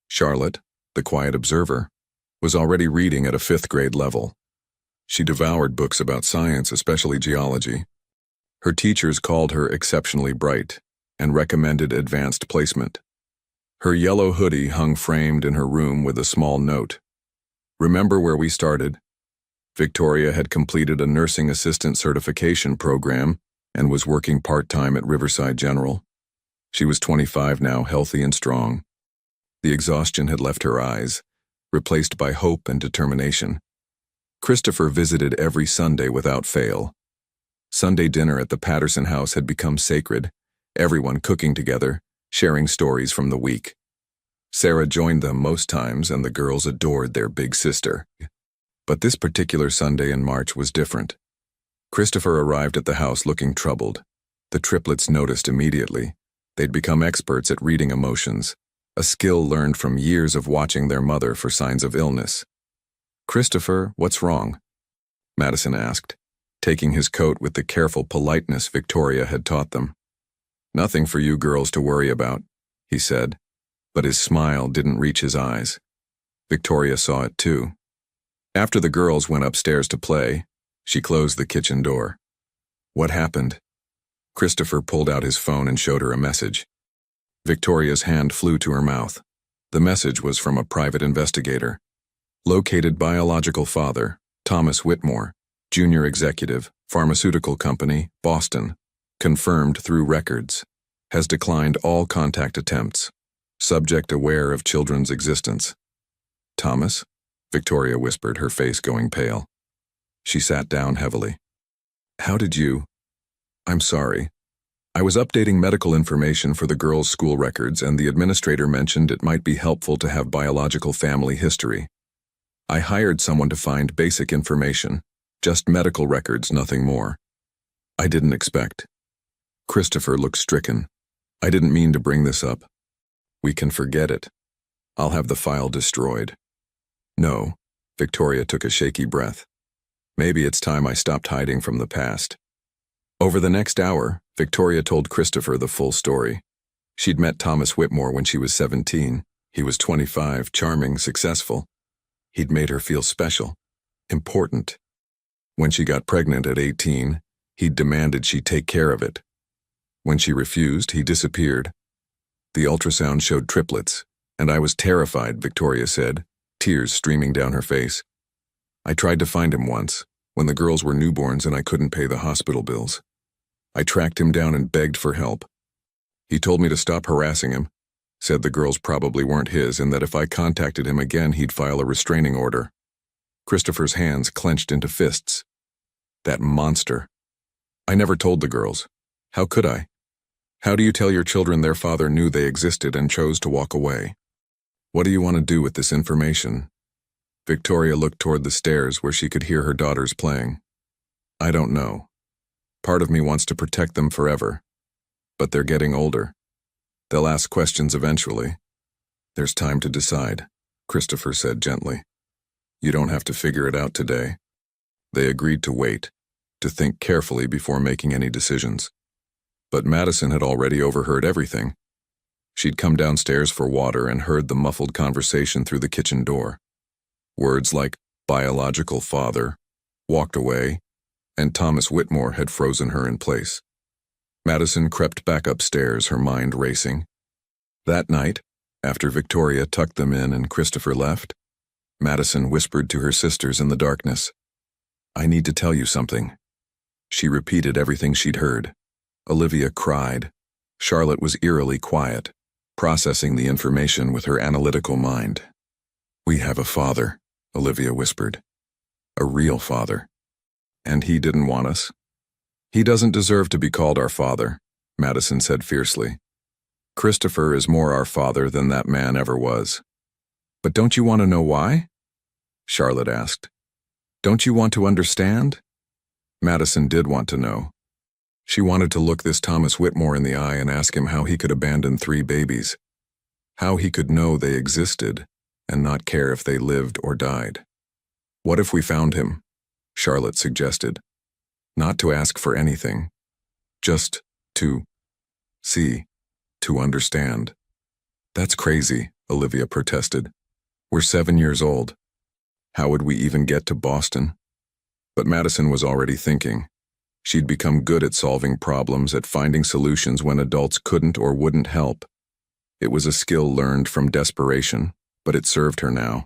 Charlotte, the quiet observer, was already reading at a 5th grade level. She devoured books about science, especially geology. Her teachers called her exceptionally bright and recommended advanced placement. Her yellow hoodie hung framed in her room with a small note. "Remember where we started?" Victoria had completed a nursing assistant certification program and was working part-time at Riverside General. She was 25 now, healthy and strong. The exhaustion had left her eyes, replaced by hope and determination. Christopher visited every Sunday without fail. Sunday dinner at the Patterson house had become sacred, everyone cooking together, sharing stories from the week. Sarah joined them most times, and the girls adored their big sister. But this particular Sunday in March was different. Christopher arrived at the house looking troubled. The triplets noticed immediately. They'd become experts at reading emotions, a skill learned from years of watching their mother for signs of illness. "Christopher, what's wrong?" Madison asked, taking his coat with the careful politeness Victoria had taught them. "Nothing for you girls to worry about," he said, but his smile didn't reach his eyes. Victoria saw it too. After the girls went upstairs to play, she closed the kitchen door. "What happened?" Christopher pulled out his phone and showed her a message. Victoria's hand flew to her mouth. The message was from a private investigator. "Located biological father, Thomas Whitmore, junior executive, pharmaceutical company, Boston. Confirmed through records. Has declined all contact attempts. Subject aware of children's existence." "Thomas?" Victoria whispered, her face going pale. She sat down heavily. "How did you—" "I'm sorry. I was updating medical information for the girls' school records, and the administrator mentioned it might be helpful to have biological family history. I hired someone to find basic information, Just medical records, nothing more. I didn't expect. Christopher looked stricken. I didn't mean to bring this up. We can forget it. I'll have the file destroyed. No, Victoria took a shaky breath. Maybe it's time I stopped hiding from the past. Over the next hour, Victoria told Christopher the full story. She'd met Thomas Whitmore when she was 17. He was 25, charming, successful. He'd made her feel special, important. When she got pregnant at 18, he'd demanded she take care of it. When she refused, he disappeared. The ultrasound showed triplets, and I was terrified, Victoria said, tears streaming down her face. I tried to find him once, when the girls were newborns and I couldn't pay the hospital bills. I tracked him down and begged for help. He told me to stop harassing him, said the girls probably weren't his and that if I contacted him again he'd file a restraining order. Christopher's hands clenched into fists. That monster. I never told the girls. How could I? How do you tell your children their father knew they existed and chose to walk away? What do you want to do with this information? Victoria looked toward the stairs where she could hear her daughters playing. I don't know. Part of me wants to protect them forever. But they're getting older. They'll ask questions eventually. There's time to decide, Christopher said gently. You don't have to figure it out today. They agreed to wait, to think carefully before making any decisions. But Madison had already overheard everything. She'd come downstairs for water and heard the muffled conversation through the kitchen door. Words like biological father, walked away, and Thomas Whitmore had frozen her in place. Madison crept back upstairs, her mind racing. That night, after Victoria tucked them in and Christopher left, Madison whispered to her sisters in the darkness. I need to tell you something. She repeated everything she'd heard. Olivia cried. Charlotte was eerily quiet, processing the information with her analytical mind. We have a father, Olivia whispered. A real father. And he didn't want us. He doesn't deserve to be called our father, Madison said fiercely. Christopher is more our father than that man ever was. But don't you want to know why? Charlotte asked. Don't you want to understand? Madison did want to know. She wanted to look this Thomas Whitmore in the eye and ask him how he could abandon 3 babies. How he could know they existed and not care if they lived or died. What if we found him? Charlotte suggested. Not to ask for anything. Just to see, to understand. That's crazy, Olivia protested. We're 7 years old. How would we even get to Boston? But Madison was already thinking. She'd become good at solving problems, at finding solutions when adults couldn't or wouldn't help. It was a skill learned from desperation, but it served her now.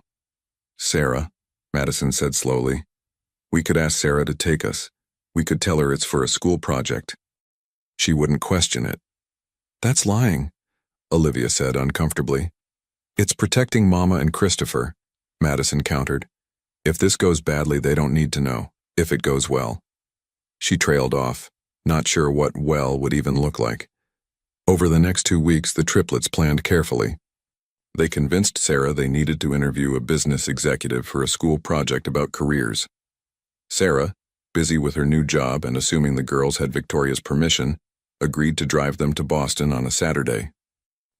Sarah, Madison said slowly. We could ask Sarah to take us. We could tell her it's for a school project. She wouldn't question it. That's lying, Olivia said uncomfortably. It's protecting Mama and Christopher, Madison countered. If this goes badly, they don't need to know. If it goes well. She trailed off, not sure what well would even look like. Over the next 2 weeks, the triplets planned carefully. They convinced Sarah they needed to interview a business executive for a school project about careers. Sarah, busy with her new job and assuming the girls had Victoria's permission, agreed to drive them to Boston on a Saturday.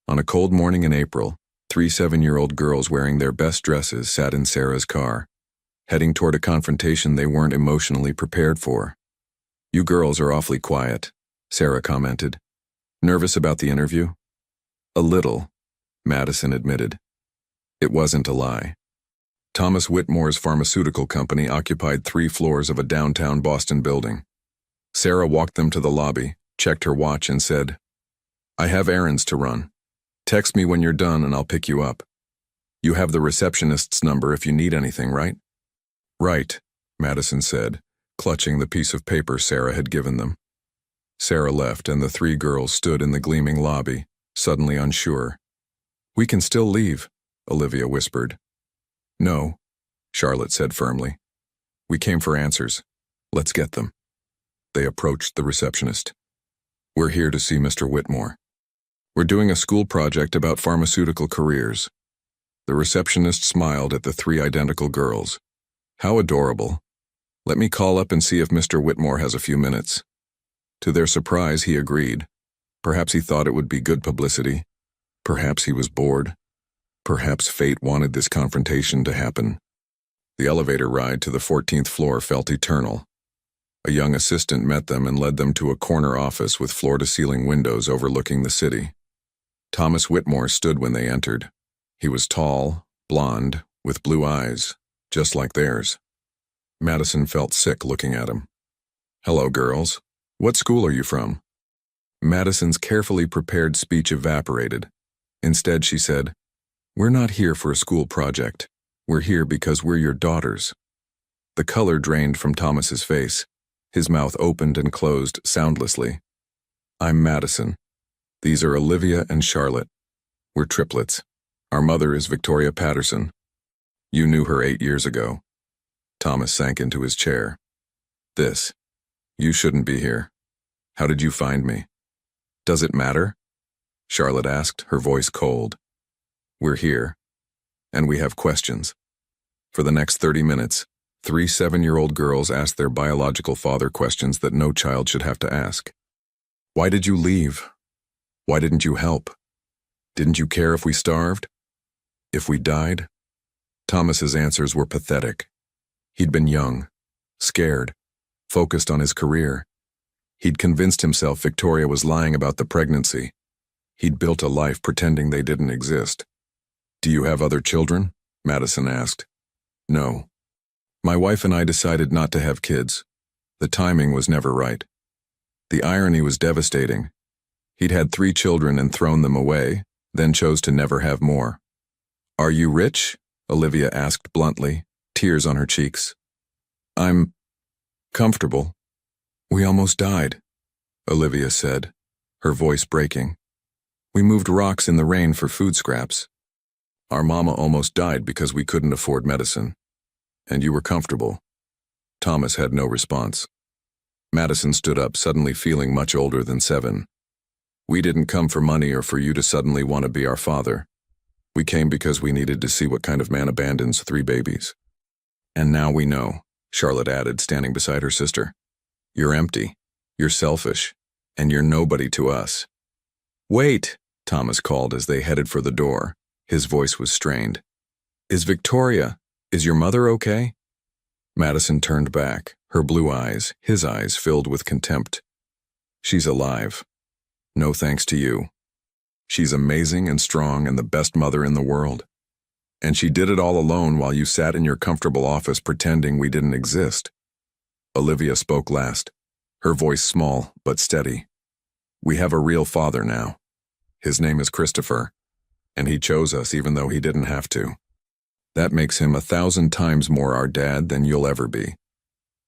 On a cold morning in April, 3 7-year-old girls wearing their best dresses sat in Sarah's car, heading toward a confrontation they weren't emotionally prepared for. You girls are awfully quiet, Sarah commented. Nervous about the interview? A little, Madison admitted. It wasn't a lie. Thomas Whitmore's pharmaceutical company occupied 3 floors of a downtown Boston building. Sarah walked them to the lobby, checked her watch, and said, I have errands to run. Text me when you're done and I'll pick you up. You have the receptionist's number if you need anything, right? Right, Madison said, clutching the piece of paper Sarah had given them. Sarah left and the 3 girls stood in the gleaming lobby, suddenly unsure. We can still leave, Olivia whispered. No, Charlotte said firmly. We came for answers. Let's get them. They approached the receptionist. We're here to see Mr. Whitmore. We're doing a school project about pharmaceutical careers. The receptionist smiled at the 3 identical girls. How adorable. Let me call up and see if Mr. Whitmore has a few minutes. To their surprise, he agreed. Perhaps he thought it would be good publicity. Perhaps he was bored. Perhaps fate wanted this confrontation to happen. The elevator ride to the 14th floor felt eternal. A young assistant met them and led them to a corner office with floor-to-ceiling windows overlooking the city. Thomas Whitmore stood when they entered. He was tall, blond, with blue eyes, just like theirs. Madison felt sick looking at him. "Hello, girls. What school are you from?" Madison's carefully prepared speech evaporated. Instead, she said, "We're not here for a school project. We're here because we're your daughters." The color drained from Thomas's face. His mouth opened and closed soundlessly. "I'm Madison. These are Olivia and Charlotte. We're triplets. Our mother is Victoria Patterson. You knew her 8 years ago." Thomas sank into his chair. You shouldn't be here. How did you find me?" "Does it matter?" Charlotte asked, her voice cold. "We're here, and we have questions." For the next 30 minutes, 3 7-year-old girls asked their biological father questions that no child should have to ask. Why did you leave? Why didn't you help? Didn't you care if we starved? If we died? Thomas's answers were pathetic. He'd been young, scared, focused on his career. He'd convinced himself Victoria was lying about the pregnancy. He'd built a life pretending they didn't exist. "Do you have other children?" Madison asked. "No. My wife and I decided not to have kids. The timing was never right." The irony was devastating. He'd had 3 children and thrown them away, then chose to never have more. "Are you rich?" Olivia asked bluntly, tears on her cheeks. "I'm comfortable. We almost died," Olivia said, her voice breaking. "We moved rocks in the rain for food scraps. Our mama almost died because we couldn't afford medicine. And you were comfortable." Thomas had no response. Madison stood up, suddenly feeling much older than 7. "We didn't come for money or for you to suddenly want to be our father. We came because we needed to see what kind of man abandons 3 babies. And now we know," Charlotte added, standing beside her sister. "You're empty, you're selfish, and you're nobody to us." "Wait," Thomas called as they headed for the door. His voice was strained. Is your mother okay?" Madison turned back, her blue eyes, his eyes filled with contempt. "She's alive. No thanks to you. She's amazing and strong and the best mother in the world. And she did it all alone while you sat in your comfortable office pretending we didn't exist." Olivia spoke last, her voice small but steady. "We have a real father now. His name is Christopher, and he chose us even though he didn't have to. That makes him 1,000 times more our dad than you'll ever be."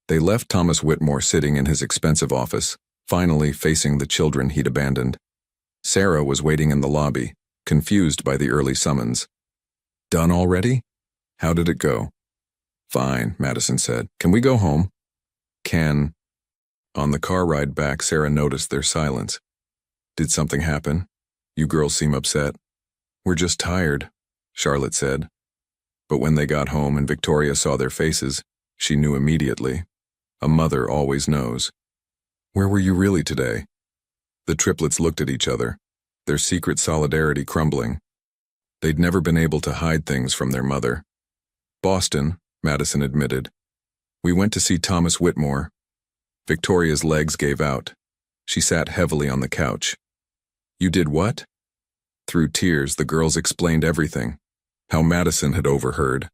They left Thomas Whitmore sitting in his expensive office, finally facing the children he'd abandoned. Sarah was waiting in the lobby, confused by the early summons. "Done already? How did it go?" "Fine," Madison said. "Can we go home?" "Can." On the car ride back, Sarah noticed their silence. "Did something happen? You girls seem upset." "We're just tired," Charlotte said. But when they got home and Victoria saw their faces, she knew immediately. A mother always knows. "Where were you really today?" The triplets looked at each other, their secret solidarity crumbling. They'd never been able to hide things from their mother. "Boston," Madison admitted. "We went to see Thomas Whitmore." Victoria's legs gave out. She sat heavily on the couch. "You did what?" Through tears, the girls explained everything. How Madison had overheard.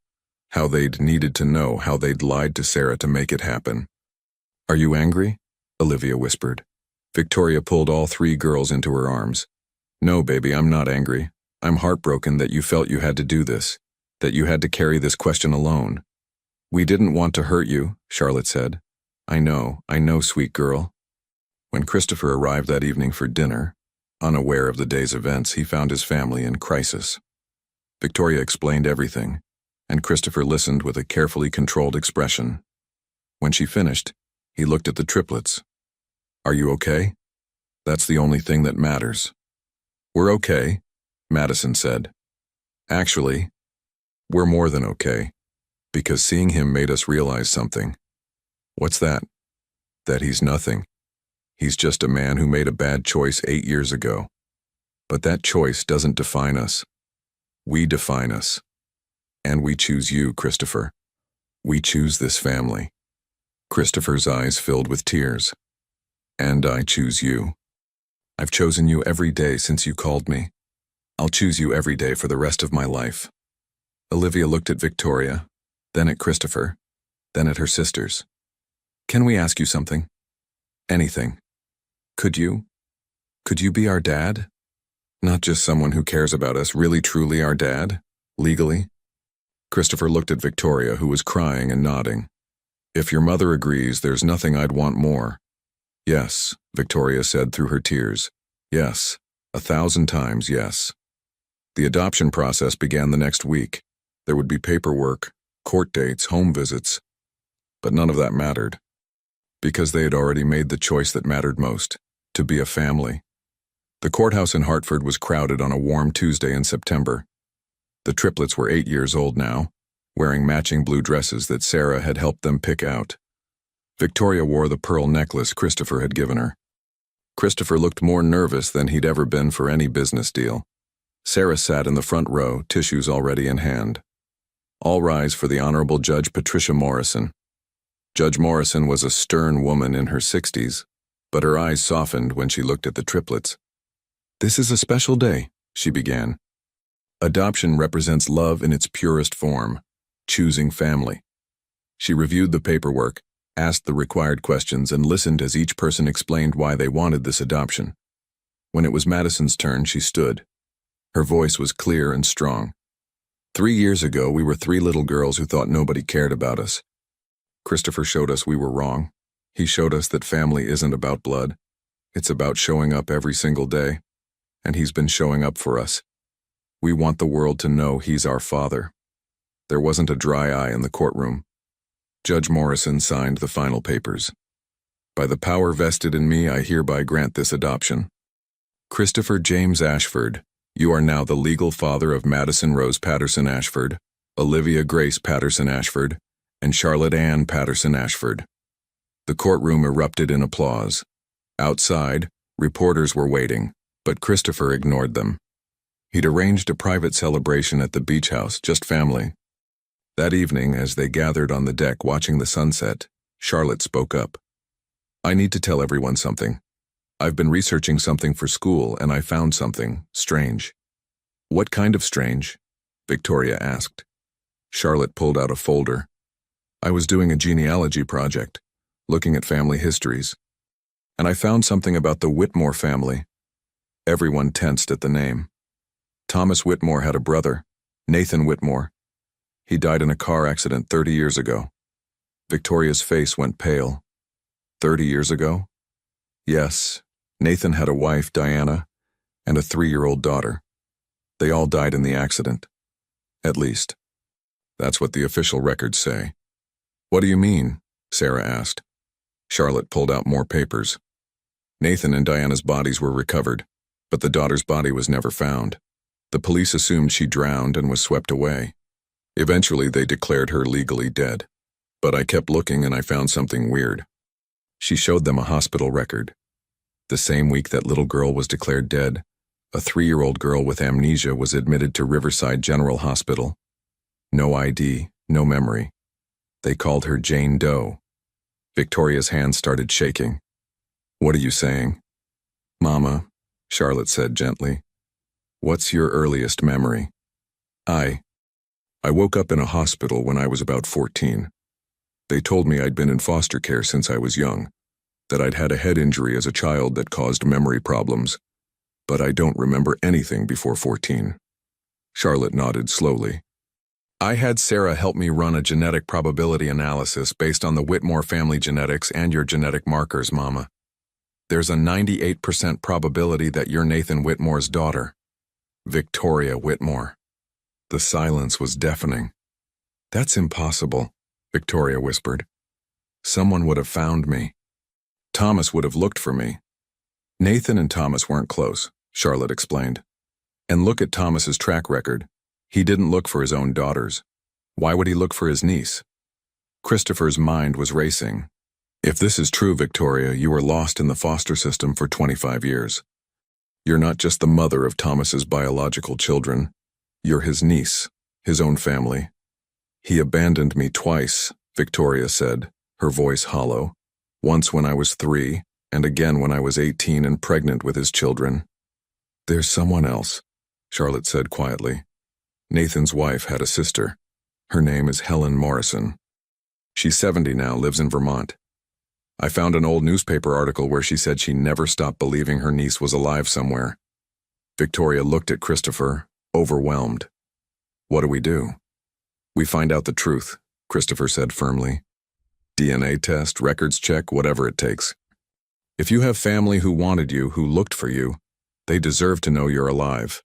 How they'd needed to know, how they'd lied to Sarah to make it happen. "Are you angry?" Olivia whispered. Victoria pulled all 3 girls into her arms. "No, baby, I'm not angry. I'm heartbroken that you felt you had to do this, that you had to carry this question alone." "We didn't want to hurt you," Charlotte said. I know, sweet girl." When Christopher arrived that evening for dinner, unaware of the day's events, he found his family in crisis. Victoria explained everything, and Christopher listened with a carefully controlled expression. When she finished, he looked at the triplets. "Are you okay? That's the only thing that matters." "We're okay," Madison said. "Actually, we're more than okay, because seeing him made us realize something. What's that? That he's nothing. He's just a man who made a bad choice 8 years ago. But that choice doesn't define us. We define us. And we choose you, Christopher. We choose this family. Christopher's eyes filled with tears. And I choose you. I've chosen you every day since you called me. I'll choose you every day for the rest of my life. Olivia looked at Victoria, then at Christopher, then at her sisters. Can we ask you something? Anything. Could you be our dad? Not just someone who cares about us, really truly our dad? Legally? Christopher looked at Victoria, who was crying and nodding. If your mother agrees, there's nothing I'd want more. Yes, Victoria said through her tears. Yes, 1,000 times yes. The adoption process began the next week. There would be paperwork, court dates, home visits. But none of that mattered. Because they had already made the choice that mattered most, to be a family. The courthouse in Hartford was crowded on a warm Tuesday in September. The triplets were 8 years old now, wearing matching blue dresses that Sarah had helped them pick out. Victoria wore the pearl necklace Christopher had given her. Christopher looked more nervous than he'd ever been for any business deal. Sarah sat in the front row, tissues already in hand. All rise for the Honorable Judge Patricia Morrison. Judge Morrison was a stern woman in her 60s, but her eyes softened when she looked at the triplets. This is a special day, she began. Adoption represents love in its purest form, choosing family. She reviewed the paperwork, asked the required questions, and listened as each person explained why they wanted this adoption. When it was Madison's turn, she stood. Her voice was clear and strong. 3 years ago, we were 3 little girls who thought nobody cared about us. Christopher showed us we were wrong. He showed us that family isn't about blood. It's about showing up every single day. And he's been showing up for us. We want the world to know he's our father. There wasn't a dry eye in the courtroom. Judge Morrison signed the final papers. By the power vested in me, I hereby grant this adoption. Christopher James Ashford, you are now the legal father of Madison Rose Patterson Ashford, Olivia Grace Patterson Ashford, and Charlotte Ann Patterson Ashford. The courtroom erupted in applause. Outside, reporters were waiting, but Christopher ignored them. He'd arranged a private celebration at the beach house, just family. That evening, as they gathered on the deck watching the sunset, Charlotte spoke up. I need to tell everyone something. I've been researching something for school, and I found something strange. What kind of strange? Victoria asked. Charlotte pulled out a folder. I was doing a genealogy project, looking at family histories, and I found something about the Whitmore family. Everyone tensed at the name. Thomas Whitmore had a brother, Nathan Whitmore. He died in a car accident 30 years ago. Victoria's face went pale. 30 years ago? Yes, Nathan had a wife, Diana, and a 3-year-old daughter. They all died in the accident. At least. That's what the official records say. What do you mean? Sarah asked. Charlotte pulled out more papers. Nathan and Diana's bodies were recovered, but the daughter's body was never found. The police assumed she drowned and was swept away. Eventually, they declared her legally dead. But I kept looking and I found something weird. She showed them a hospital record. The same week that little girl was declared dead, a 3-year-old girl with amnesia was admitted to Riverside General Hospital. No ID, no memory. They called her Jane Doe. Victoria's hand started shaking. What are you saying? Mama, Charlotte said gently. What's your earliest memory? I woke up in a hospital when I was about 14. They told me I'd been in foster care since I was young, that I'd had a head injury as a child that caused memory problems, but I don't remember anything before 14. Charlotte nodded slowly. I had Sarah help me run a genetic probability analysis based on the Whitmore family genetics and your genetic markers, Mama. There's a 98% probability that you're Nathan Whitmore's daughter, Victoria Whitmore. The silence was deafening. That's impossible, Victoria whispered. Someone would have found me. Thomas would have looked for me. Nathan and Thomas weren't close, Charlotte explained. And look at Thomas's track record. He didn't look for his own daughters. Why would he look for his niece? Christopher's mind was racing. If this is true, Victoria, you were lost in the foster system for 25 years. You're not just the mother of Thomas's biological children. You're his niece, his own family. He abandoned me twice, Victoria said, her voice hollow. Once when I was 3, and again when I was 18 and pregnant with his children. There's someone else, Charlotte said quietly. Nathan's wife had a sister. Her name is Helen Morrison. She's 70 now, lives in Vermont. I found an old newspaper article where she said she never stopped believing her niece was alive somewhere. Victoria looked at Christopher, overwhelmed. What do we do? We find out the truth, Christopher said firmly. DNA test, records check, whatever it takes. If you have family who wanted you, who looked for you, they deserve to know you're alive.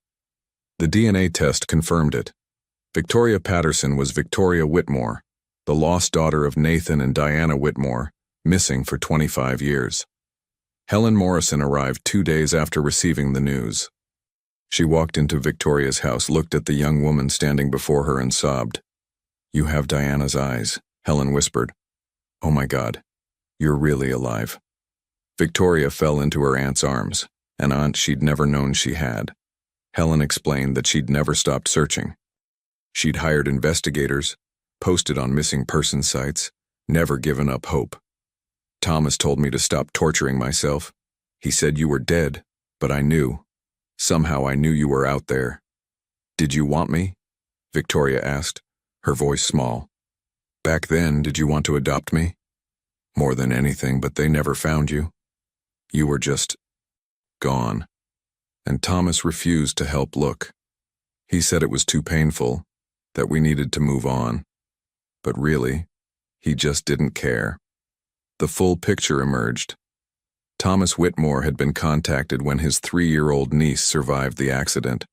The DNA test confirmed it. Victoria Patterson was Victoria Whitmore, the lost daughter of Nathan and Diana Whitmore, missing for 25 years. Helen Morrison arrived 2 days after receiving the news. She walked into Victoria's house, looked at the young woman standing before her and sobbed. You have Diana's eyes, Helen whispered. Oh my God, you're really alive. Victoria fell into her aunt's arms, an aunt she'd never known she had. Helen explained that she'd never stopped searching. She'd hired investigators, posted on missing person sites, never given up hope. Thomas told me to stop torturing myself. He said you were dead, but I knew. Somehow I knew you were out there. Did you want me? Victoria asked, her voice small. Back then, did you want to adopt me? More than anything, but they never found you. You were just gone. And Thomas refused to help look. He said it was too painful, that we needed to move on. But really, he just didn't care. The full picture emerged. Thomas Whitmore had been contacted when his 3-year-old niece survived the accident,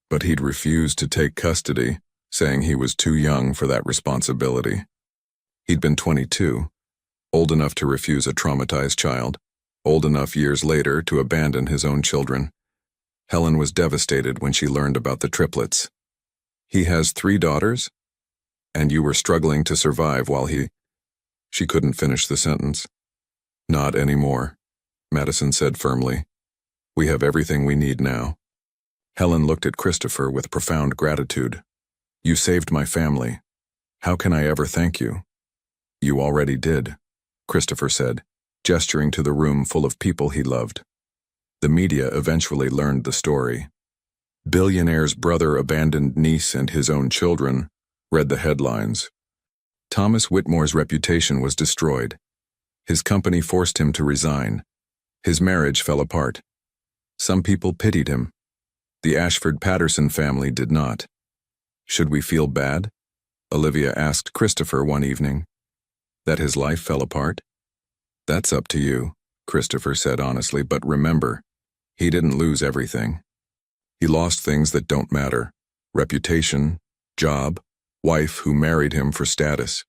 but he'd refused to take custody, saying he was too young for that responsibility. He'd been 22, old enough to refuse a traumatized child, old enough years later to abandon his own children. Helen was devastated when she learned about the triplets. He has 3 daughters? And you were struggling to survive while he... She couldn't finish the sentence. Not anymore, Madison said firmly. We have everything we need now. Helen looked at Christopher with profound gratitude. You saved my family. How can I ever thank you? You already did, Christopher said, gesturing to the room full of people he loved. The media eventually learned the story. Billionaire's brother abandoned niece and his own children, read the headlines. Thomas Whitmore's reputation was destroyed. His company forced him to resign. His marriage fell apart. Some people pitied him. The Ashford Patterson family did not. Should we feel bad? Olivia asked Christopher one evening. That his life fell apart? That's up to you, Christopher said honestly, but remember, he didn't lose everything. He lost things that don't matter. Reputation, job, wife who married him for status.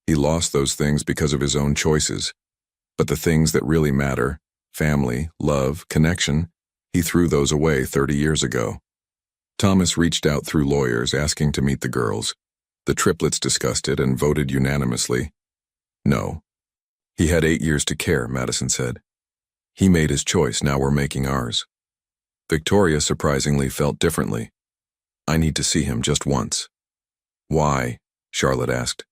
He lost those things because of his own choices. But the things that really matter, family, love, connection, he threw those away 30 years ago. Thomas reached out through lawyers asking to meet the girls. The triplets discussed it and voted unanimously. No. He had 8 years to care, Madison said. He made his choice, now we're making ours. Victoria surprisingly felt differently. I need to see him just once. Why? Charlotte asked.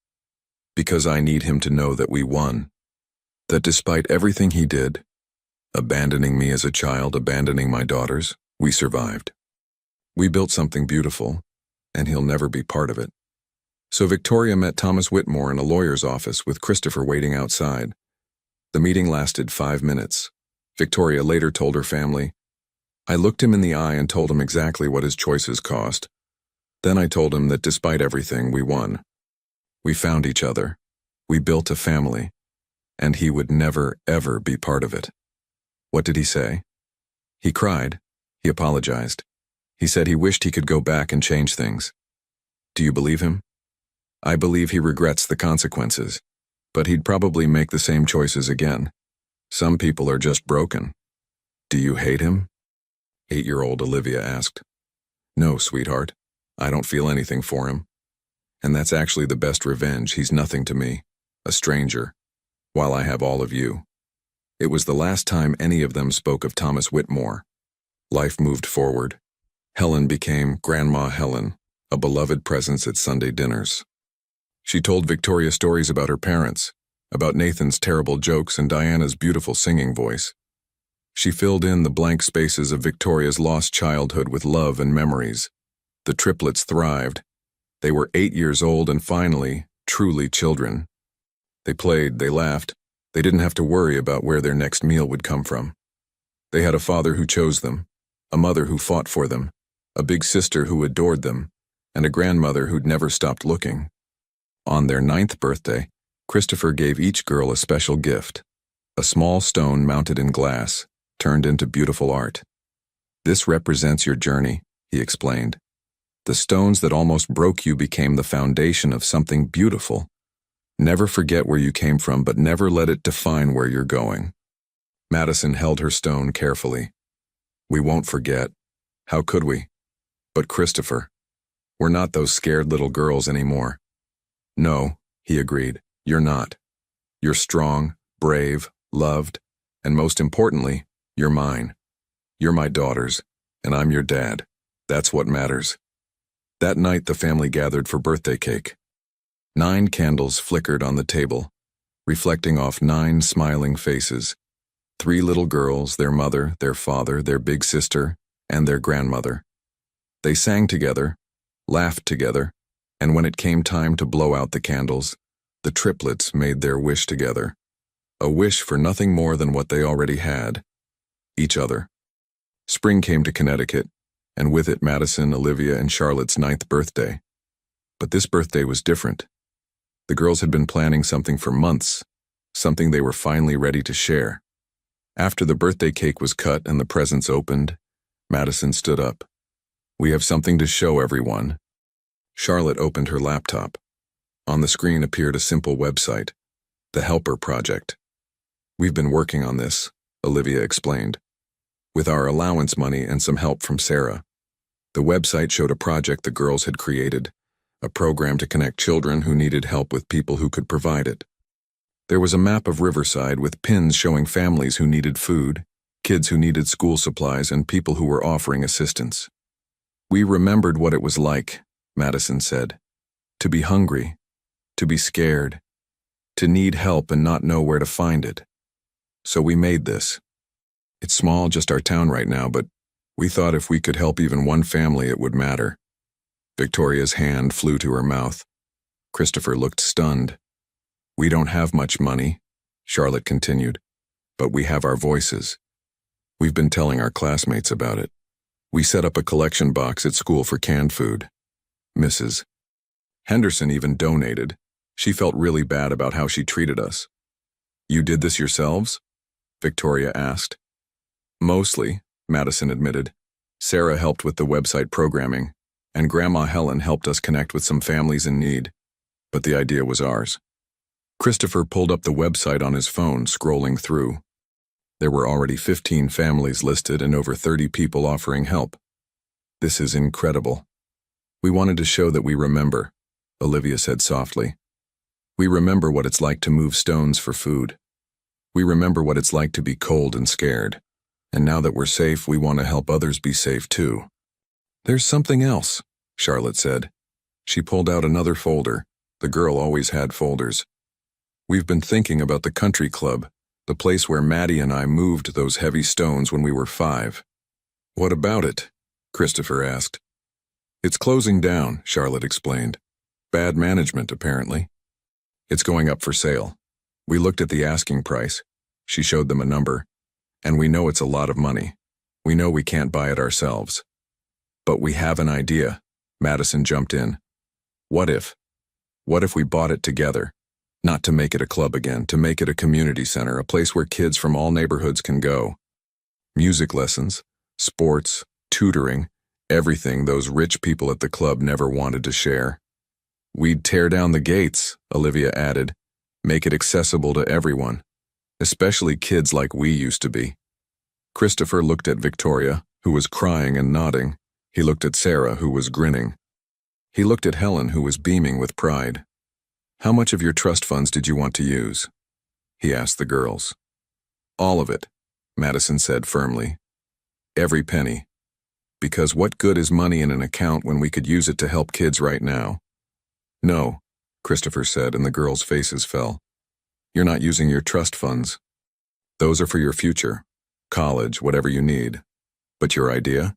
Because I need him to know that we won. That despite everything he did, abandoning me as a child, abandoning my daughters, we survived. We built something beautiful, and he'll never be part of it. So Victoria met Thomas Whitmore in a lawyer's office with Christopher waiting outside. The meeting lasted 5 minutes. Victoria later told her family, I looked him in the eye and told him exactly what his choices cost. Then I told him that despite everything, we won. We found each other. We built a family. And he would never, ever be part of it. What did he say? He cried. He apologized. He said he wished he could go back and change things. Do you believe him? I believe he regrets the consequences, but he'd probably make the same choices again. Some people are just broken. Do you hate him? 8-year-old Olivia asked. No, sweetheart. I don't feel anything for him. And that's actually the best revenge. He's nothing to me. A stranger. while I have all of you." It was the last time any of them spoke of Thomas Whitmore. Life moved forward. Helen became Grandma Helen, a beloved presence at Sunday dinners. She told Victoria stories about her parents, about Nathan's terrible jokes and Diana's beautiful singing voice. She filled in the blank spaces of Victoria's lost childhood with love and memories. The triplets thrived. They were 8 years old and finally, truly children. They played, they laughed. They didn't have to worry about where their next meal would come from. They had a father who chose them, a mother who fought for them, a big sister who adored them, and a grandmother who'd never stopped looking. On their 9th birthday, Christopher gave each girl a special gift, a small stone mounted in glass, turned into beautiful art. "This represents your journey," he explained. "The stones that almost broke you became the foundation of something beautiful. Never forget where you came from, but never let it define where you're going." Madison held her stone carefully. "We won't forget. How could we? But Christopher, we're not those scared little girls anymore." "No," he agreed, "you're not. You're strong, brave, loved, and most importantly, you're mine. You're my daughters, and I'm your dad. That's what matters." That night the family gathered for birthday cake. 9 candles flickered on the table, reflecting off 9 smiling faces. 3 little girls, their mother, their father, their big sister, and their grandmother. They sang together, laughed together, and when it came time to blow out the candles, the triplets made their wish together. A wish for nothing more than what they already had: each other. Spring came to Connecticut, and with it Madison, Olivia, and Charlotte's 9th birthday. But this birthday was different. The girls had been planning something for months, something they were finally ready to share. After the birthday cake was cut and the presents opened, Madison stood up. "We have something to show everyone." Charlotte opened her laptop. On the screen appeared a simple website, the Helper Project. "We've been working on this," Olivia explained, "with our allowance money and some help from Sarah." The website showed a project the girls had created, a program to connect children who needed help with people who could provide it. There was a map of Riverside with pins showing families who needed food, kids who needed school supplies, and people who were offering assistance. "We remembered what it was like," Madison said, "to be hungry, to be scared, to need help and not know where to find it. So we made this. It's small, just our town right now, but we thought if we could help even one family it would matter." Victoria's hand flew to her mouth. Christopher looked stunned. "We don't have much money," Charlotte continued, "but we have our voices. We've been telling our classmates about it. We set up a collection box at school for canned food. Mrs. Henderson even donated. She felt really bad about how she treated us." "You did this yourselves?" Victoria asked. "Mostly," Madison admitted. "Sarah helped with the website programming, and Grandma Helen helped us connect with some families in need. But the idea was ours." Christopher pulled up the website on his phone, scrolling through. There were already 15 families listed and over 30 people offering help. "This is incredible. We wanted to show that we remember," Olivia said softly. "We remember what it's like to move stones for food. We remember what it's like to be cold and scared. And now that we're safe, we want to help others be safe too." "There's something else," Charlotte said. She pulled out another folder. The girl always had folders. "We've been thinking about the country club, the place where Maddie and I moved those heavy stones when we were 5. "What about it?" Christopher asked. "It's closing down," Charlotte explained. "Bad management, apparently. It's going up for sale. We looked at the asking price." She showed them a number. "And we know it's a lot of money. We know we can't buy it ourselves. But we have an idea." Madison jumped in. "What if? What if we bought it together? Not to make it a club again, to make it a community center, a place where kids from all neighborhoods can go. Music lessons, sports, tutoring, everything those rich people at the club never wanted to share. We'd tear down the gates," Olivia added, "make it accessible to everyone, especially kids like we used to be." Christopher looked at Victoria, who was crying and nodding. He looked at Sarah, who was grinning. He looked at Helen, who was beaming with pride. "How much of your trust funds did you want to use?" he asked the girls. All of it, Madison said firmly. Every penny. Because what good is money in an account when we could use it to help kids right now? No, Christopher said, and the girls' faces fell. You're not using your trust funds. Those are for your future, college, whatever you need. But your idea?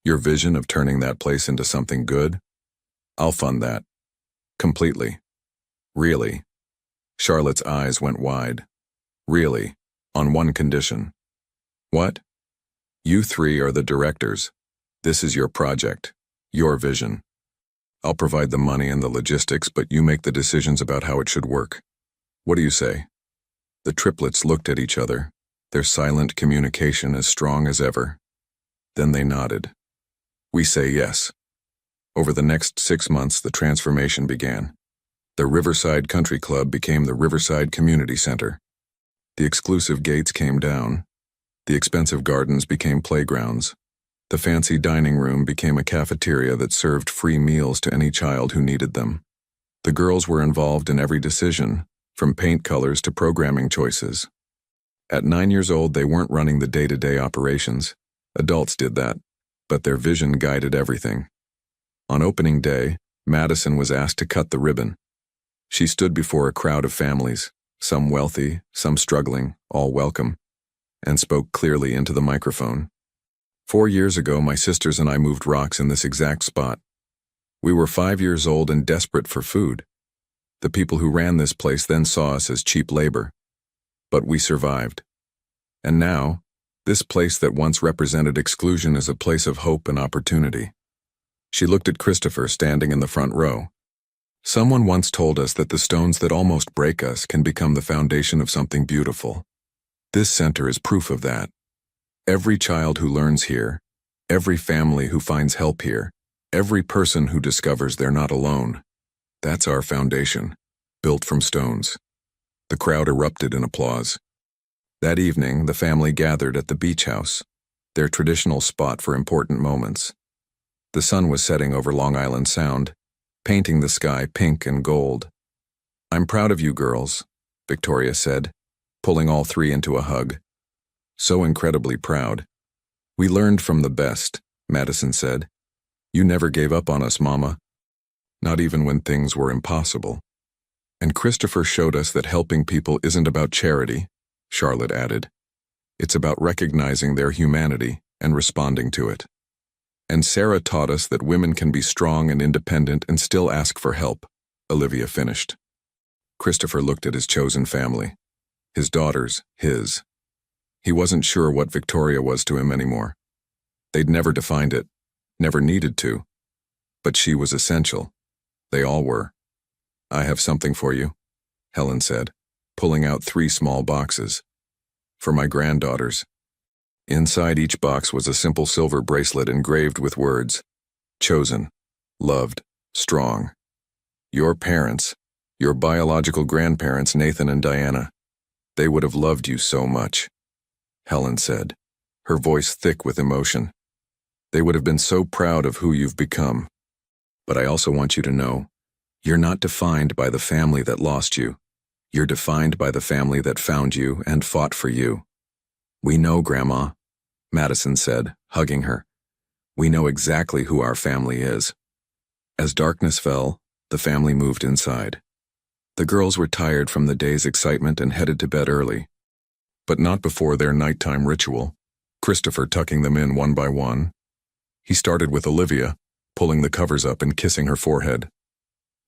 Your vision of turning that place into something good? I'll fund that. Completely. Really? Charlotte's eyes went wide. Really? On one condition. What? You three are the directors. This is your project. Your vision. I'll provide the money and the logistics, but you make the decisions about how it should work. What do you say? The triplets looked at each other, their silent communication as strong as ever. Then they nodded. We say yes. Over the next 6 months, the transformation began. The Riverside Country Club became the Riverside Community Center. The exclusive gates came down. The expensive gardens became playgrounds. The fancy dining room became a cafeteria that served free meals to any child who needed them. The girls were involved in every decision, from paint colors to programming choices. At 9 years old, they weren't running the day-to-day operations. Adults did that, but their vision guided everything. On opening day, Madison was asked to cut the ribbon. She stood before a crowd of families, some wealthy, some struggling, all welcome, and spoke clearly into the microphone. 4 years ago, my sisters and I moved rocks in this exact spot. We were 5 years old and desperate for food. The people who ran this place then saw us as cheap labor. But we survived. And now, this place that once represented exclusion is a place of hope and opportunity. She looked at Christopher standing in the front row. Someone once told us that the stones that almost break us can become the foundation of something beautiful. This center is proof of that. Every child who learns here, every family who finds help here, every person who discovers they're not alone. That's our foundation, built from stones. The crowd erupted in applause. That evening, the family gathered at the beach house, their traditional spot for important moments. The sun was setting over Long Island Sound, painting the sky pink and gold. I'm proud of you girls, Victoria said, pulling all three into a hug. So incredibly proud. We learned from the best, Madison said. You never gave up on us, Mama. Not even when things were impossible. And Christopher showed us that helping people isn't about charity, Charlotte added. It's about recognizing their humanity and responding to it. And Sarah taught us that women can be strong and independent and still ask for help, Olivia finished. Christopher looked at his chosen family. His daughters, his. He wasn't sure what Victoria was to him anymore. They'd never defined it, never needed to. But she was essential. They all were. I have something for you, Helen said, pulling out 3 small boxes. For my granddaughters. Inside each box was a simple silver bracelet engraved with words. Chosen, loved, strong. Your parents, your biological grandparents, Nathan and Diana, they would have loved you so much, Helen said, her voice thick with emotion. They would have been so proud of who you've become. But I also want you to know, you're not defined by the family that lost you. You're defined by the family that found you and fought for you. We know, Grandma, Madison said, hugging her. We know exactly who our family is. As darkness fell, the family moved inside. The girls were tired from the day's excitement and headed to bed early. But not before their nighttime ritual, Christopher tucking them in one by one. He started with Olivia, pulling the covers up and kissing her forehead.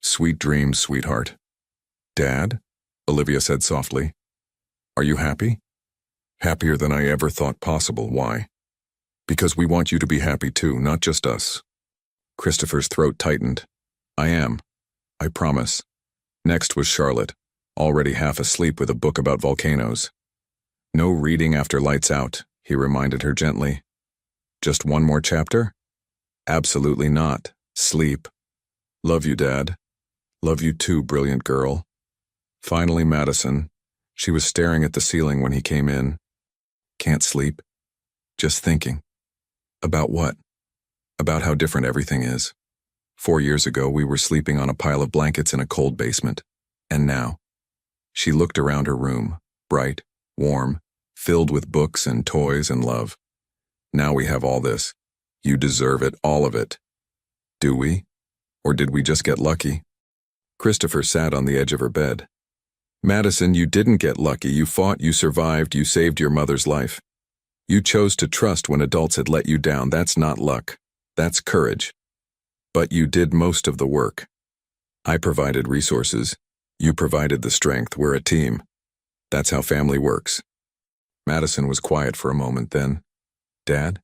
Sweet dreams, sweetheart. Dad? Olivia said softly. Are you happy? Happier than I ever thought possible. Why? Because we want you to be happy too, not just us. Christopher's throat tightened. I am. I promise. Next was Charlotte, already half asleep with a book about volcanoes. No reading after lights out, he reminded her gently. Just one more chapter? Absolutely not. Sleep. Love you, Dad. Love you too, brilliant girl. Finally, Madison. She was staring at the ceiling when he came in. Can't sleep. Just thinking. About what? About how different everything is. 4 years ago, we were sleeping on a pile of blankets in a cold basement. And now? She looked around her room, bright, warm, filled with books and toys and love. Now we have all this. You deserve it, all of it. Do we? Or did we just get lucky? Christopher sat on the edge of her bed. Madison, you didn't get lucky. You fought, you survived, you saved your mother's life. You chose to trust when adults had let you down. That's not luck. That's courage. But you did most of the work. I provided resources. You provided the strength. We're a team. That's how family works. Madison was quiet for a moment, then, Dad,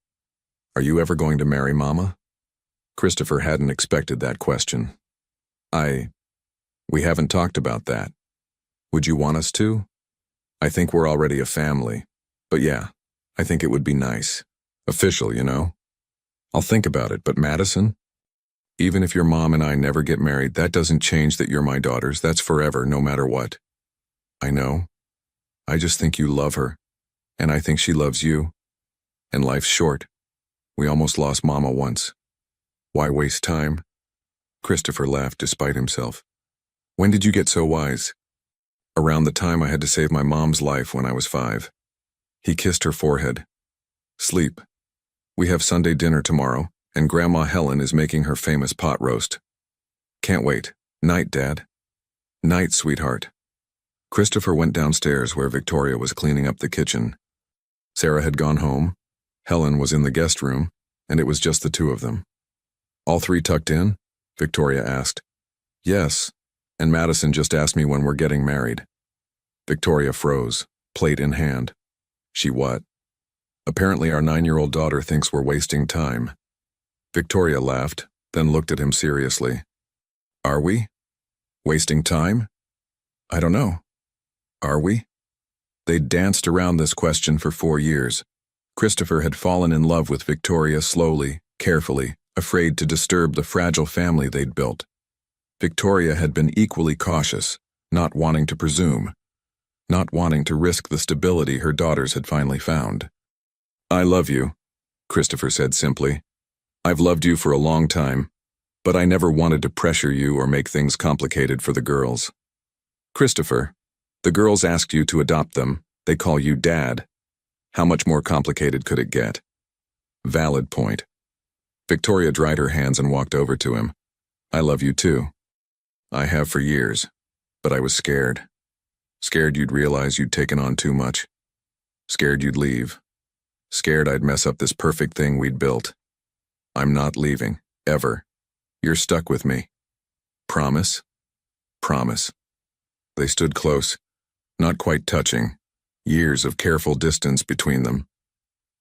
are you ever going to marry Mama? Christopher hadn't expected that question. We haven't talked about that. Would you want us to? I think we're already a family. But yeah, I think it would be nice. Official, you know? I'll think about it, but Madison? Even if your mom and I never get married, that doesn't change that you're my daughters. That's forever, no matter what. I know. I just think you love her. And I think she loves you. And life's short. We almost lost Mama once. Why waste time? Christopher laughed despite himself. When did you get so wise? Around the time I had to save my mom's life when I was 5. He kissed her forehead. Sleep. We have Sunday dinner tomorrow, and Grandma Helen is making her famous pot roast. Can't wait. Night, Dad. Night, sweetheart. Christopher went downstairs where Victoria was cleaning up the kitchen. Sarah had gone home. Helen was in the guest room, and it was just the two of them. All three tucked in? Victoria asked. Yes, and Madison just asked me when we're getting married. Victoria froze, plate in hand. She what? Apparently our 9-year-old daughter thinks we're wasting time. Victoria laughed, then looked at him seriously. Are we? Wasting time? I don't know. Are we? They'd danced around this question for 4 years. Christopher had fallen in love with Victoria slowly, carefully, afraid to disturb the fragile family they'd built. Victoria had been equally cautious, not wanting to presume, not wanting to risk the stability her daughters had finally found. I love you, Christopher said simply. I've loved you for a long time, but I never wanted to pressure you or make things complicated for the girls. Christopher, the girls asked you to adopt them. They call you Dad. How much more complicated could it get? Valid point. Victoria dried her hands and walked over to him. I love you too. I have for years, but I was scared. Scared you'd realize you'd taken on too much. Scared you'd leave. Scared I'd mess up this perfect thing we'd built. I'm not leaving, ever. You're stuck with me. Promise? Promise. They stood close, not quite touching, years of careful distance between them.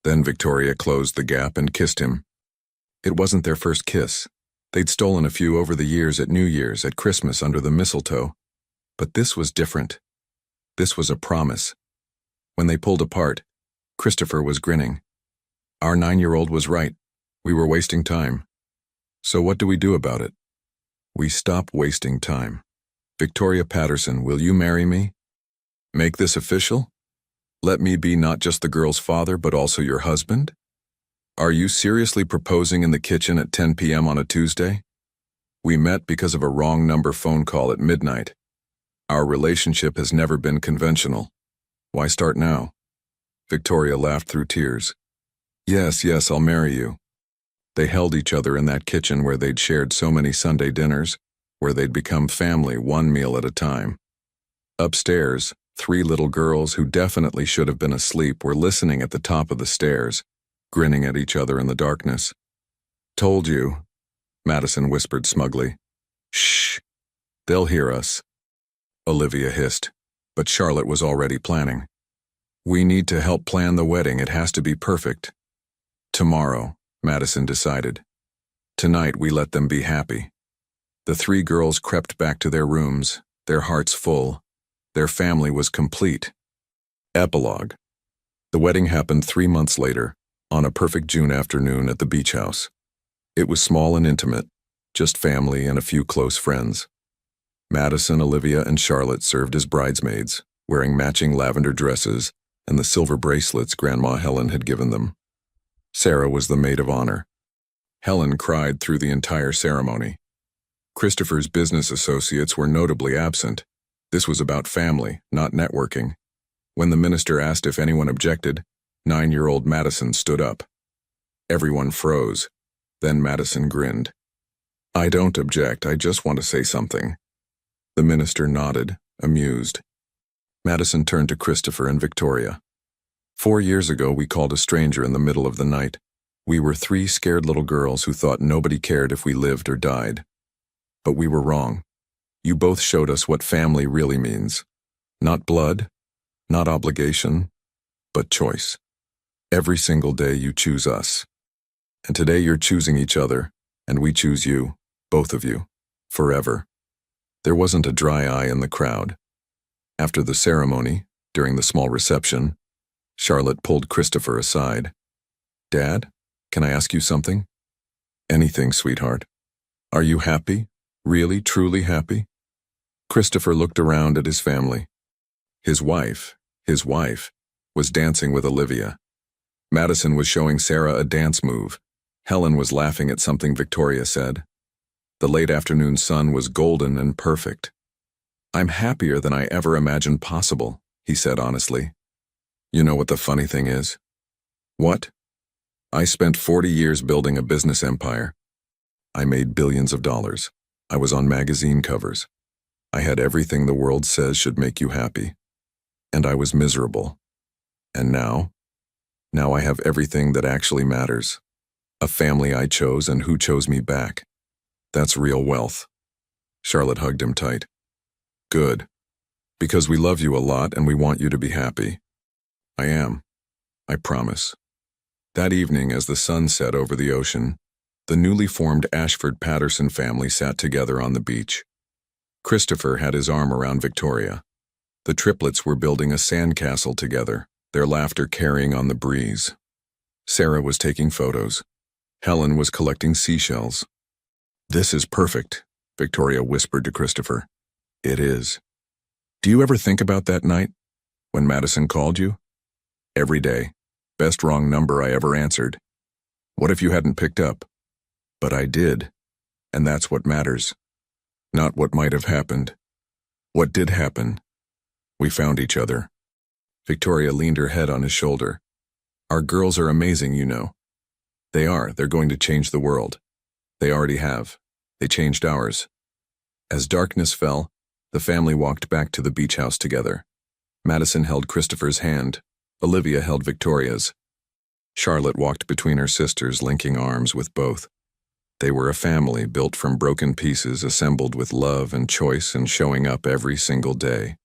Then Victoria closed the gap and kissed him. It wasn't their first kiss. They'd stolen a few over the years at New Year's, at Christmas under the mistletoe. But this was different. This was a promise. When they pulled apart, Christopher was grinning. Our 9-year-old was right. We were wasting time. So what do we do about it? We stop wasting time. Victoria Patterson, will you marry me? Make this official? Let me be not just the girl's father, but also your husband? Are you seriously proposing in the kitchen at 10 p.m. on a Tuesday? We met because of a wrong number phone call at midnight. Our relationship has never been conventional. Why start now? Victoria laughed through tears. Yes, I'll marry you. They held each other in that kitchen where they'd shared so many Sunday dinners, where they'd become family one meal at a time. Upstairs, 3 little girls who definitely should have been asleep were listening at the top of the stairs, grinning at each other in the darkness. Told you, Madison whispered smugly. Shh, they'll hear us. Olivia hissed, but Charlotte was already planning. We need to help plan the wedding. It has to be perfect. Tomorrow, Madison decided. Tonight we let them be happy. The 3 girls crept back to their rooms, their hearts full. Their family was complete. Epilogue. The wedding happened 3 months later, on a perfect June afternoon at the beach house. It was small and intimate, just family and a few close friends. Madison, Olivia, and Charlotte served as bridesmaids, wearing matching lavender dresses and the silver bracelets Grandma Helen had given them. Sarah was the maid of honor. Helen cried through the entire ceremony. Christopher's business associates were notably absent. This was about family, not networking. When the minister asked if anyone objected, 9-year-old Madison stood up. Everyone froze. Then Madison grinned. "I don't object, I just want to say something." The minister nodded, amused. Madison turned to Christopher and Victoria. 4 years ago, we called a stranger in the middle of the night. We were 3 scared little girls who thought nobody cared if we lived or died. But we were wrong. You both showed us what family really means. Not blood, not obligation, but choice. Every single day you choose us. And today you're choosing each other, and we choose you, both of you, forever. There wasn't a dry eye in the crowd. After the ceremony, during the small reception, Charlotte pulled Christopher aside. "Dad, can I ask you something?" "Anything, sweetheart. Are you happy? Really, truly happy?" Christopher looked around at his family. His wife, was dancing with Olivia. Madison was showing Sarah a dance move. Helen was laughing at something Victoria said. The late afternoon sun was golden and perfect. "I'm happier than I ever imagined possible," he said honestly. "You know what the funny thing is?" "What?" "I spent 40 years building a business empire. I made billions of dollars. I was on magazine covers. I had everything the world says should make you happy. And I was miserable. And now I have everything that actually matters. A family I chose and who chose me back. That's real wealth." Charlotte hugged him tight. "Good. Because we love you a lot and we want you to be happy." "I am. I promise." That evening, as the sun set over the ocean, the newly formed Ashford-Patterson family sat together on the beach. Christopher had his arm around Victoria. The triplets were building a sandcastle together, their laughter carrying on the breeze. Sarah was taking photos. Helen was collecting seashells. "This is perfect," Victoria whispered to Christopher. "It is. Do you ever think about that night, when Madison called you?" "Every day. Best wrong number I ever answered. What if you hadn't picked up?" "But I did. And that's what matters. Not what might have happened. What did happen? We found each other." Victoria leaned her head on his shoulder. "Our girls are amazing, you know." "They are. They're going to change the world. They already have. They changed ours." As darkness fell, the family walked back to the beach house together. Madison held Christopher's hand. Olivia held Victoria's. Charlotte walked between her sisters, linking arms with both. They were a family built from broken pieces, assembled with love and choice and showing up every single day.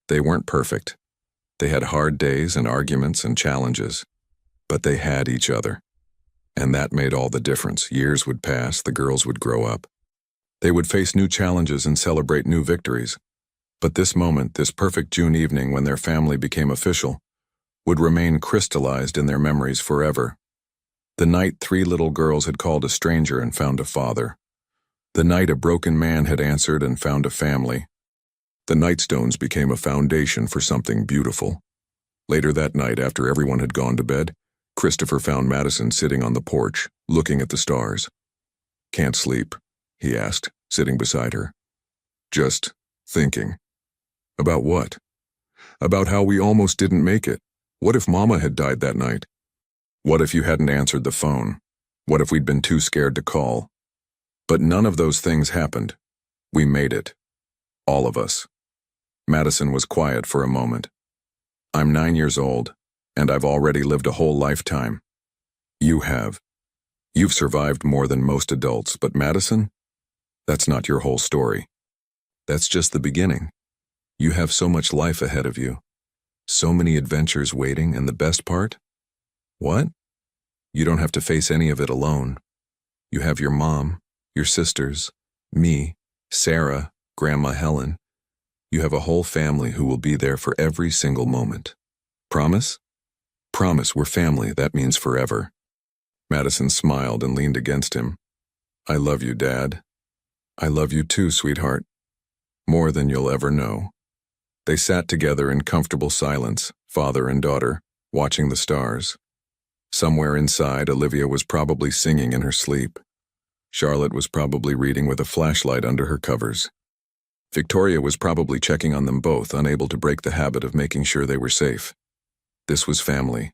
They weren't perfect. They had hard days and arguments and challenges. But they had each other. And that made all the difference. Years would pass, the girls would grow up. They would face new challenges and celebrate new victories. But this moment, this perfect June evening when their family became official, would remain crystallized in their memories forever. The night 3 little girls had called a stranger and found a father. The night a broken man had answered and found a family. The Nightstones became a foundation for something beautiful. Later that night, after everyone had gone to bed, Christopher found Madison sitting on the porch, looking at the stars. "Can't sleep?" he asked, sitting beside her. "Just thinking." "About what?" "About how we almost didn't make it. What if Mama had died that night? What if you hadn't answered the phone? What if we'd been too scared to call? But none of those things happened. We made it. All of us." Madison was quiet for a moment. "I'm 9 years old, and I've already lived a whole lifetime. You have. You've survived more than most adults, but Madison, that's not your whole story. That's just the beginning. You have so much life ahead of you. So many adventures waiting, and the best part? What? You don't have to face any of it alone. You have your mom, your sisters, me, Sarah, Grandma Helen. You have a whole family who will be there for every single moment. Promise? Promise we're family, that means forever." Madison smiled and leaned against him. "I love you, Dad. I love you too, sweetheart. More than you'll ever know." They sat together in comfortable silence, father and daughter, watching the stars. Somewhere inside, Olivia was probably singing in her sleep. Charlotte was probably reading with a flashlight under her covers. Victoria was probably checking on them both, unable to break the habit of making sure they were safe. This was family.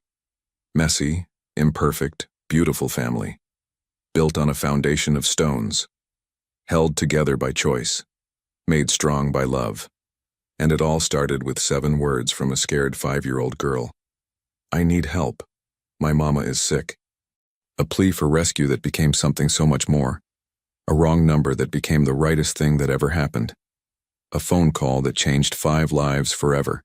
Messy, imperfect, beautiful family. Built on a foundation of stones. Held together by choice. Made strong by love. And it all started with 7 words from a scared 5-year-old girl. I need help. My mama is sick. A plea for rescue that became something so much more. A wrong number that became the rightest thing that ever happened. A phone call that changed 5 lives forever.